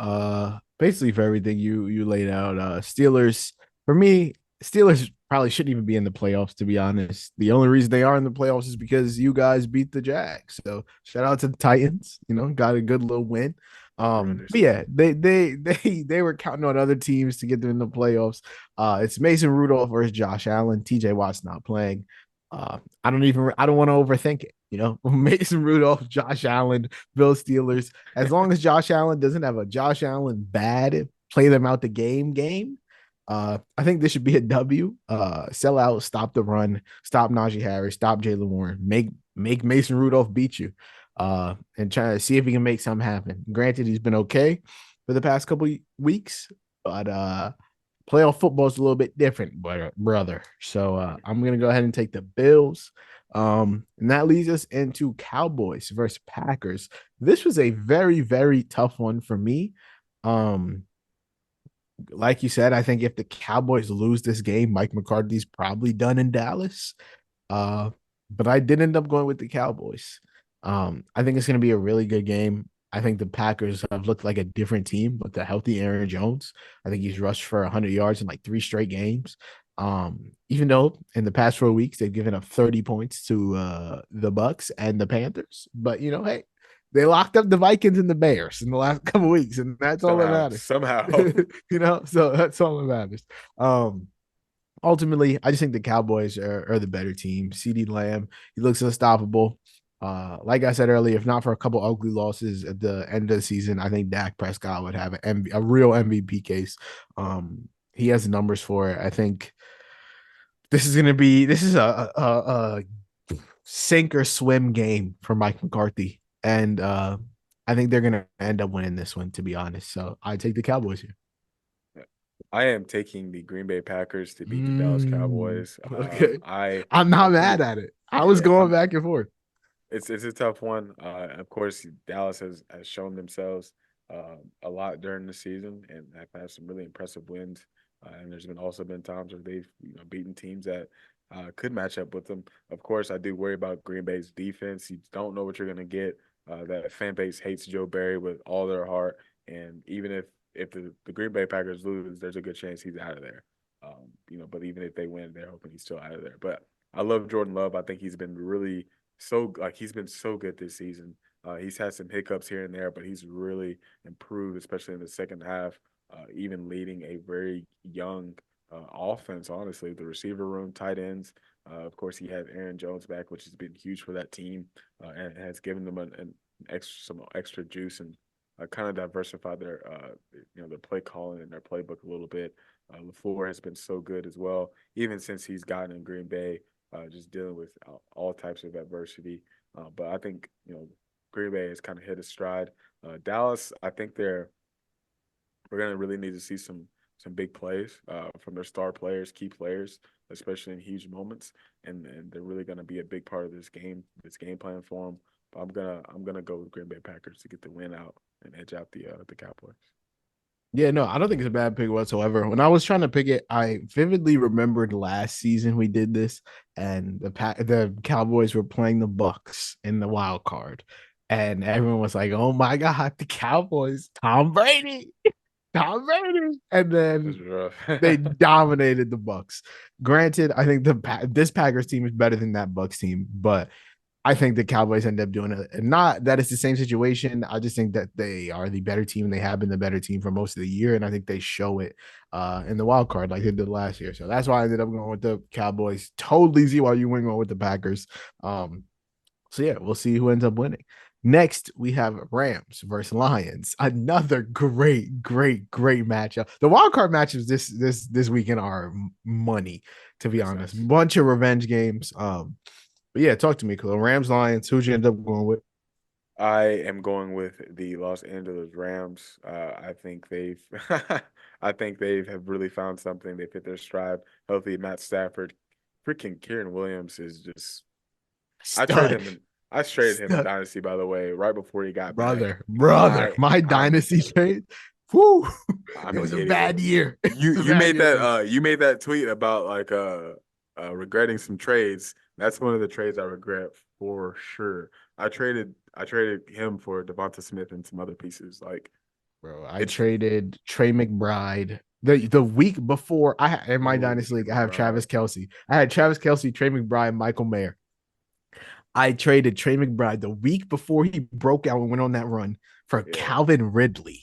Basically for everything you laid out. Steelers for me, Steelers probably shouldn't even be in the playoffs, to be honest. The only reason they are in the playoffs is because you guys beat the Jags. So shout out to the Titans, got a good little win. never But understood yeah, it. they were counting on other teams to get them in the playoffs. It's Mason Rudolph versus Josh Allen. TJ Watt's not playing. I don't want to overthink it. Mason Rudolph, Josh Allen, Bill Steelers. As long as Josh Allen doesn't have a Josh Allen bad play them out the game. I think this should be a W. Sell out, stop the run, stop Najee Harris, stop Jalen Warren, make Mason Rudolph beat you, and try to see if he can make something happen. Granted, he's been okay for the past couple weeks, but playoff football is a little bit different, brother. So I'm gonna go ahead and take the Bills. And that leads us into Cowboys versus Packers. This was a very, very tough one for me. Um, like you said, I think if the Cowboys lose this game, Mike McCarthy's probably done in Dallas. Uh, but I did end up going with the Cowboys. I think it's going to be a really good game. I think the Packers have looked like a different team with the healthy Aaron Jones. I think he's rushed for 100 yards in like 3 straight games. Even though in the past 4 weeks they've given up 30 points to the Bucs and the Panthers, but hey, they locked up the Vikings and the Bears in the last couple weeks, and that's all that matters. Somehow. So that's all that matters. Um, Ultimately, I just think the Cowboys are the better team. CeeDee Lamb, he looks unstoppable. Like I said earlier, if not for a couple ugly losses at the end of the season, I think Dak Prescott would have a real MVP case. He has the numbers for it. I think this is a sink or swim game for Mike McCarthy, and I think they're gonna end up winning this one. To be honest, so I take the Cowboys here. I am taking the Green Bay Packers to beat the Dallas Mm, Cowboys. okay, I I'm not I'm mad pretty at it. I was yeah, going I'm back and forth. it's a tough one. Of course, Dallas has shown themselves a lot during the season and have had some really impressive wins. And there's been also been times where they've beaten teams that could match up with them. Of course, I do worry about Green Bay's defense. You don't know what you're going to get. That fan base hates Joe Barry with all their heart, and even if the Green Bay Packers lose, there's a good chance he's out of there. But even if they win, they're hoping he's still out of there. But I love Jordan Love. I think he's been really he's been so good this season. He's had some hiccups here and there, but he's really improved, especially in the second half. Even leading a very young offense, honestly, the receiver room, tight ends. Of course, he had Aaron Jones back, which has been huge for that team, and has given them some extra juice and kind of diversified their their play calling and their playbook a little bit. LaFleur has been so good as well, even since he's gotten in Green Bay, just dealing with all types of adversity. But I think Green Bay has kind of hit a stride. Dallas, I think we're gonna really need to see some big plays from their star players, key players. especially in huge moments, and they're really gonna be a big part of this game plan for them. But I'm gonna go with Green Bay Packers to get the win out and edge out the Cowboys. Yeah, no, I don't think it's a bad pick whatsoever. When I was trying to pick it, I vividly remembered last season we did this, and the Cowboys were playing the Bucs in the wild card, and everyone was like, "Oh my God, the Cowboys, Tom Brady, Tom Brady," and It's then rough. they dominated the Bucs. Granted, I think this Packers team is better than that Bucs team, but I think the Cowboys end up doing it. And not that it's the same situation. I just think that they are the better team. They have been the better team for most of the year. And I think they show it in the wild card like they did last year. So that's why I ended up going with the Cowboys. Totally see why you went going with the Packers. So yeah, we'll see who ends up winning. Next, we have Rams versus Lions. Another great matchup. The wild card matchups this weekend are money, to be Makes honest. sense. Bunch of revenge games. But yeah, talk to me, Khalil. Rams, Lions. Who'd you end up going with? I am going with the Los Angeles Rams. I think they've, I think they have really found something. They've hit their stride. Healthy Matt Stafford, freaking Kieran Williams is just. I traded Stud, him in. I traded him in stud, Dynasty, by the way, right before he got back. brother. I My I'm dynasty trade. Whoo! I'm It an was a idiot. bad year. It You was a you bad made year that for me. you made that tweet about like regretting some trades. That's one of the trades I regret for sure. I traded him for Devonta Smith and some other pieces. Like Bro, I it's traded Trey McBride the week before. In my oh dynasty league, I Trey have Travis McBride. Kelsey. I had Travis Kelsey, Trey McBride, Michael Mayer. I traded Trey McBride the week before he broke out and went on that run for Yeah. Calvin Ridley.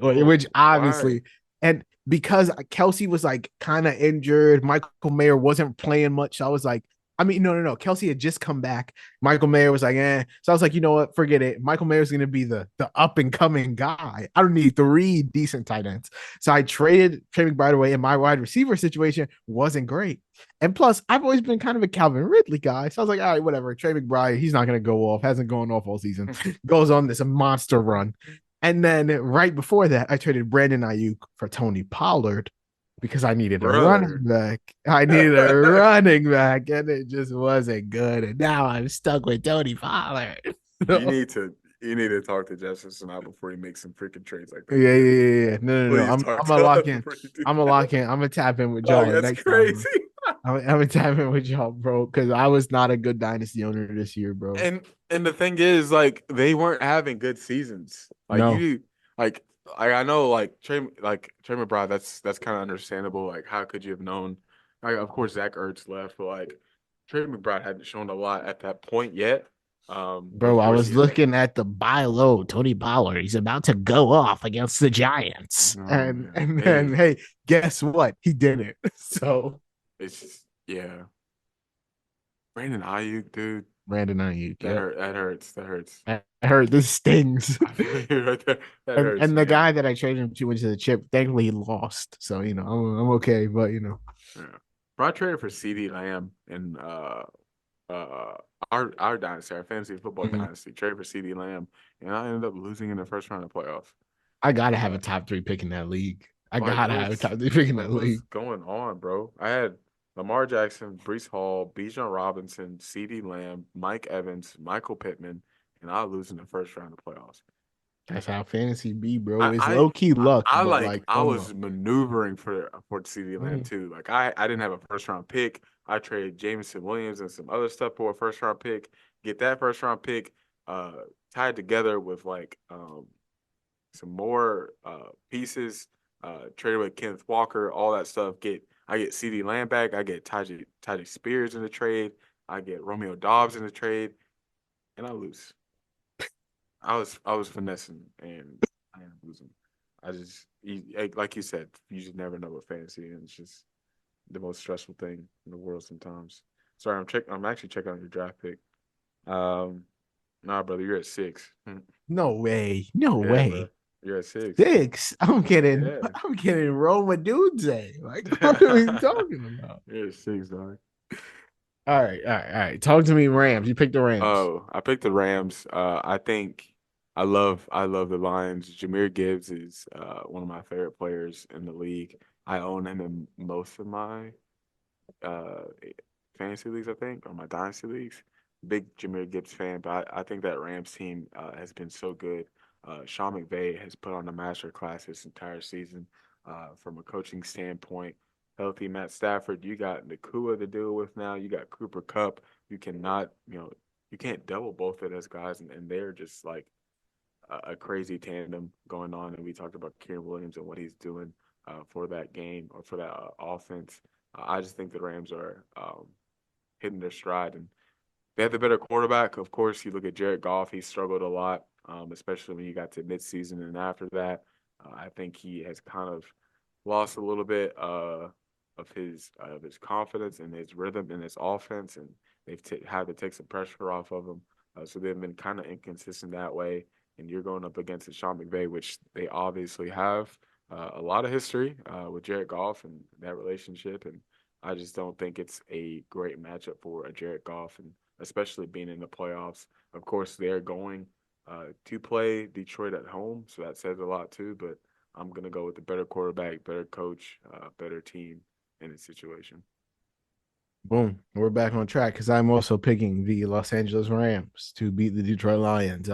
Oh, Which why? obviously, and because Kelsey was like kind of injured, Michael Mayer wasn't playing much. So I was like, I mean, no. Kelsey had just come back. Michael Mayer was like, eh. So I was like, you know what? Forget it. Michael Mayer's going to be the up and coming guy. I don't need three decent tight ends. So I traded Trey McBride away, and my wide receiver situation wasn't great. And plus, I've always been kind of a Calvin Ridley guy. So I was like, all right, whatever. Trey McBride, he's not going to go off. Hasn't gone off all season. Goes on this monster run. And then right before that, I traded Brandon Ayuk for Tony Pollard because I needed a running Brother. back. I needed a running back, and it just wasn't good. And now I'm stuck with Tony Pollard. You So, need to you need to talk to Justin out before he makes some freaking trades like that, yeah. dude. No. Please I'm talk I'm gonna to lock us in. before you do I'm gonna lock that. in. I'm gonna tap in with Like y'all that's next time, bro. crazy. I'm gonna tap in with y'all, bro, because I was not a good dynasty owner this year, bro. And the thing is, like, they weren't having good seasons. Like No, you, like, I know, like Trey McBride. That's kind of understandable. Like, how could you have known? Like, of course, Zach Ertz left, but like, Trey McBride hadn't shown a lot at that point yet. Of bro. I course, was he had. looking at the buy low, Tony Pollard. He's about to go off against the Giants, Oh and man, and then hey, guess what? He didn't. So it's just, yeah. Brandon Ayuk, dude, Brandon Ayuk, that yep. hurt. That hurts. That hurts. I heard this stings. I feel you right there. That and hurts, and the man. guy that I traded him to into the chip, thankfully he lost. So I'm okay. But Yeah. Bro, I traded for CD Lamb in uh our dynasty, our fantasy football mhm. dynasty, traded for CD Lamb, and I ended up losing in the first round of playoffs. I gotta have a Uh, top three pick in that league. I like gotta have a top three pick in that what was league. going on, bro? I had Lamar Jackson, Brees Hall, Bijan Robinson, CD Lamb, Mike Evans, Michael Pittman, and I lose in the first round of playoffs. That's how fantasy be, bro. I It's I low key luck, I but like like I FOMO. was maneuvering for CD Lamb Mhm. too. Like I didn't have a first round pick. I traded Jameson Williams and some other stuff for a first round pick. Get that first round pick uh tied together with like some more pieces. Traded with Kenneth Walker, all that stuff. I get CD Lamb back. I get Tajay Spears in the trade. I get Romeo Dobbs in the trade, and I lose. I was finessing and I am losing. Like you said, you just never know with fantasy, and it's just the most stressful thing in the world sometimes. Sorry, I'm actually checking on your draft pick. Um, nah, brother, you're at six. No way. No Yeah, bro, way. you're at six. Six. I'm getting Yeah, I'm getting Roma Dudze. Like, what are we talking about? you're at six, dog. All right. Talk to me, Rams. You picked the Rams. Oh, I picked the Rams. I think I love the Lions. Jameer Gibbs is one of my favorite players in the league. I own him in most of my uh, fantasy leagues, I think, or my dynasty leagues. Big Jahmyr Gibbs fan, but I think that Rams team has been so good. Sean McVay has put on a master class this entire season from a coaching standpoint. Healthy Matt Stafford, you got Nakua to deal with now. You got Cooper Cup. You cannot, you can't double both of those guys, and they're just like a crazy tandem going on. And we talked about Kieran Williams and what he's doing for that game or for that offense. I just think the Rams are hitting their stride, and they have the better quarterback. Of course, you look at Jared Goff; he struggled a lot, especially when you got to midseason and after that. I think he has kind of lost a little bit of his confidence and his rhythm in his offense, and they've had to take some pressure off of him. So they've been kind of inconsistent that way. And you're going up against a Sean McVay, which they obviously have a lot of history with Jared Goff and that relationship. And I just don't think it's a great matchup for a Jared Goff, and especially being in the playoffs. Of course, they're going to play Detroit at home, so that says a lot too. But I'm gonna go with the better quarterback, better coach, better team in this situation. Boom. We're back on track because I'm also picking the Los Angeles Rams to beat the Detroit Lions.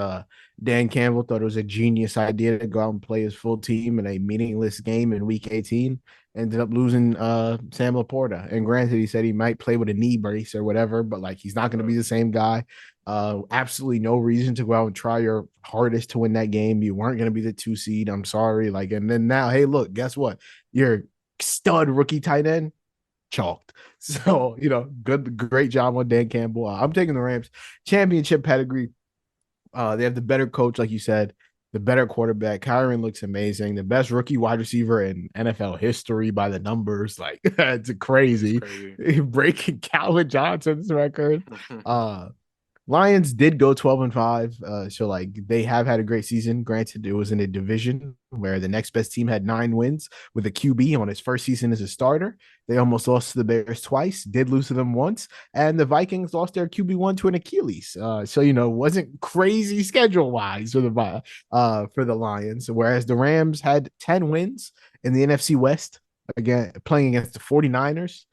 Dan Campbell thought it was a genius idea to go out and play his full team in a meaningless game in week 18. Ended up losing Sam Laporta. And granted, he said he might play with a knee brace or whatever, but like he's not going to be the same guy. Absolutely no reason to go out and try your hardest to win that game. You weren't going to be the 2 seed. I'm sorry. Like, and then now, hey, look, guess what? Your stud rookie tight end chalked. So, great job on Dan Campbell. I'm taking the Rams championship pedigree. They have the better coach, like you said, the better quarterback. Kyron looks amazing. The best rookie wide receiver in NFL history by the numbers. Like, it's It's crazy. crazy. Breaking Calvin Johnson's record. Uh, Lions did go 12-5. So like they have had a great season. Granted, it was in a division where the next best team had 9 wins with a QB on his first season as a starter. They almost lost to the Bears twice, did lose to them once, and the Vikings lost their QB1 to an Achilles. So wasn't crazy schedule wise for the Lions. Whereas the Rams had 10 wins in the NFC West, again playing against the 49ers.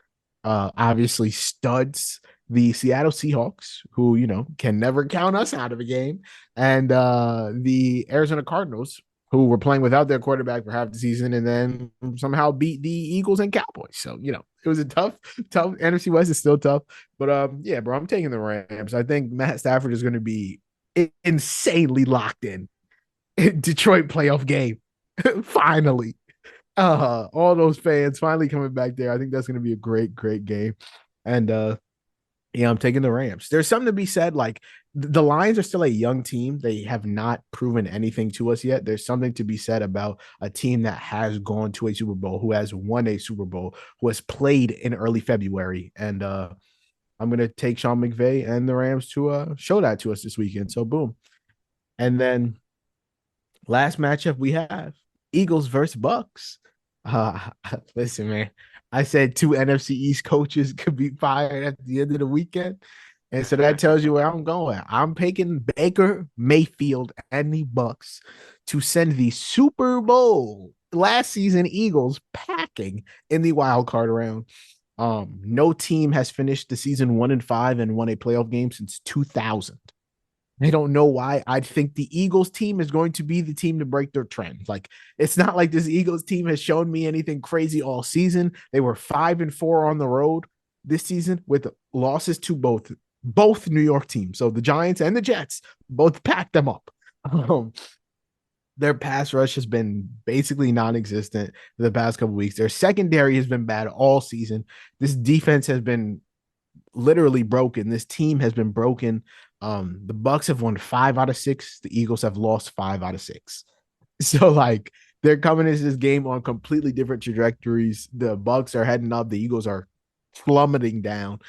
Obviously studs, the Seattle Seahawks, who can never count us out of a game, and the Arizona Cardinals, who were playing without their quarterback for half the season, and then somehow beat the Eagles and Cowboys. So it was a tough. NFC West is still tough, but yeah, bro, I'm taking the Rams. I think Matt Stafford is going to be insanely locked in. Detroit playoff game, finally. All those fans finally coming back there. I think that's going to be a great game, and yeah, I'm taking the Rams. There's something to be said. Like the Lions are still a young team. They have not proven anything to us yet. There's something to be said about a team that has gone to a Super Bowl, who has won a Super Bowl, who has played in early February. And I'm gonna take Sean McVay and the Rams to show that to us this weekend. So boom. And then last matchup we have Eagles versus Bucs. Uh, Listen, man. I said 2 NFC East coaches could be fired at the end of the weekend. And so that tells you where I'm going. I'm picking Baker Mayfield and the Bucs to send the Super Bowl last season Eagles packing in the wild card round. No team has finished the season 1-5 and won a playoff game since 2000. I don't know why. I think the Eagles team is going to be the team to break their trend. Like it's not like this Eagles team has shown me anything crazy all season. They were 5-4 on the road this season with losses to both New York teams. So the Giants and the Jets both packed them up. Um, their pass rush has been basically non-existent for the past couple weeks. Their secondary has been bad all season. This defense has been literally broken. This team has been broken. The Bucs have won 5 out of 6. The Eagles have lost 5 out of 6. So like they're coming into this game on completely different trajectories. The Bucs are heading up. The Eagles are plummeting down.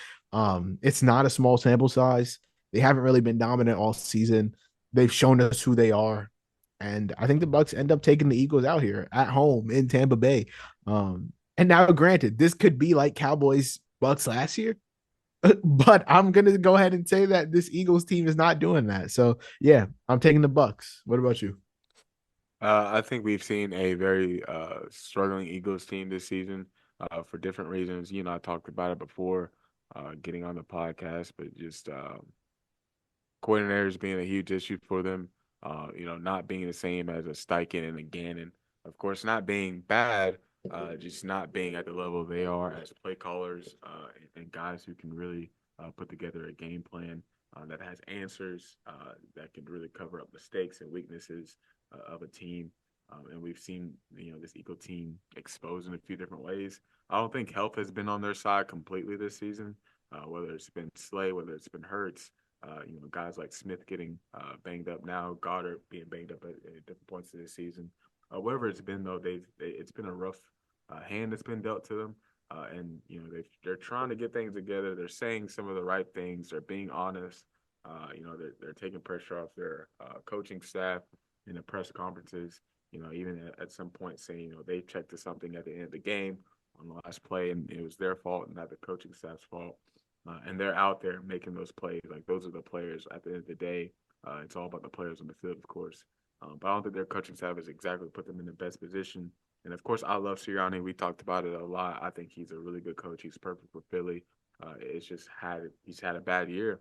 It's not a small sample size. They haven't really been dominant all season. They've shown us who they are. And I think the Bucs end up taking the Eagles out here at home in Tampa Bay. And now, granted, this could be like Cowboys Bucs last year, but I'm gonna go ahead and say that this Eagles team is not doing that. So yeah, I'm taking the Bucs. What about you? I think we've seen a very struggling Eagles team this season. for different reasons. I talked about it before getting on the podcast, but just coordinators being a huge issue for them. Not being the same as a Steichen and a Gannon. Of course, not being bad, just not being at the level they are as play callers and guys who can really put together a game plan that has answers that can really cover up mistakes and weaknesses of a team. And we've seen, this Eagle team exposed in a few different ways. I don't think health has been on their side completely this season, whether it's been Slay, whether it's been Hurts. Guys like Smith getting banged up now, Goddard being banged up at different points of the season. Whatever it's been, though, it's been a rough hand that's been dealt to them, and they're trying to get things together. They're saying some of the right things. They're being honest. They're taking pressure off their coaching staff in the press conferences. Even at some point saying they checked to something at the end of the game on the last play, and it was their fault and not the coaching staff's fault. And they're out there making those plays. Like, those are the players at the end of the day. It's all about the players on the field, of course. But I don't think their coaching staff has exactly put them in the best position. And of course, I love Sirianni. We talked about it a lot. I think he's a really good coach. He's perfect for Philly. It's just he's had a bad year.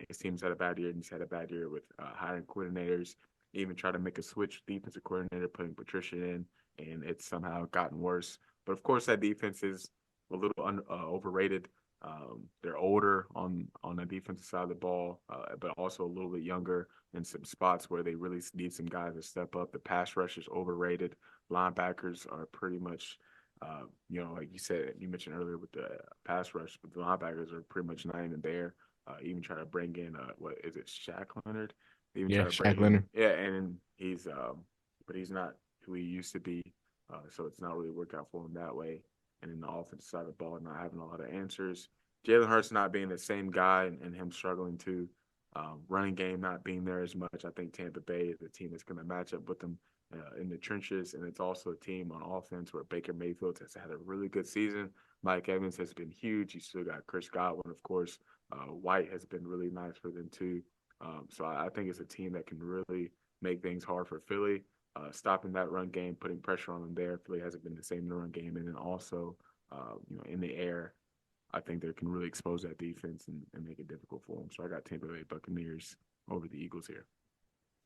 His team's had a bad year, and he's had a bad year with hiring coordinators. He even tried to make a switch defensive coordinator, putting Patricia in, and it's somehow gotten worse. But of course, that defense is a little overrated. They're older on the defensive side of the ball, but also a little bit younger in some spots where they really need some guys to step up. The pass rush is overrated. Linebackers are pretty much, like you said, you mentioned earlier with the pass rush, but the linebackers are pretty much not even there. Even try to bring in, what is it, Shaq Leonard? They even Yeah, try to bring Shaq in, Leonard. yeah, and but he's not who he used to be, so it's not really worked out for him that way. And in the offensive side of the ball, not having a lot of answers. Jalen Hurts not being the same guy, and him struggling to running game not being there as much. I think Tampa Bay is the team that's going to match up with them in the trenches, and it's also a team on offense where Baker Mayfield has had a really good season. Mike Evans has been huge. You still got Chris Godwin, of course. White has been really nice for them too. So I think it's a team that can really make things hard for Philly. Stopping that run game, putting pressure on them there. Philly hasn't been the same in the run game, and then also, in the air, I think they can really expose that defense and make it difficult for them. So I got Tampa Bay Buccaneers over the Eagles here.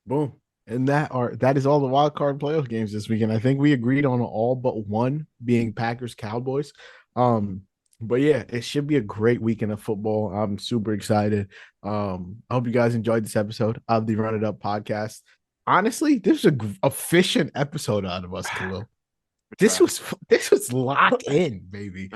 Boom. And that is all the wild card playoff games this weekend. I think we agreed on all but one being Packers Cowboys. But yeah, it should be a great weekend of football. I'm super excited. I hope you guys enjoyed this episode of the Run It Up podcast. Honestly, this was a efficient episode out of us, Khalil. This was locked in, baby.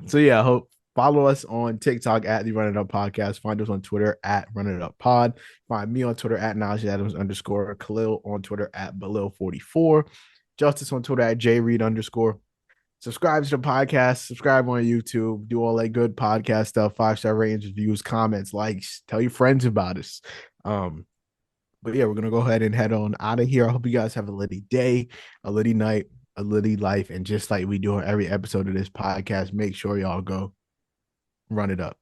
So yeah, I hope follow us on TikTok at the Run It Up Podcast. Find us on Twitter at Run It Up Pod. Find me on Twitter at Najee Adams _ Khalil on Twitter at Balil44. Justice on Twitter at JReed _ Subscribe to the podcast, subscribe on YouTube, do all that good podcast stuff, 5-star ratings, reviews, comments, likes, tell your friends about us. But yeah, we're gonna go ahead and head on out of here. I hope you guys have a litty day, a litty night, a litty life, and just like we do on every episode of this podcast, make sure y'all go run it up.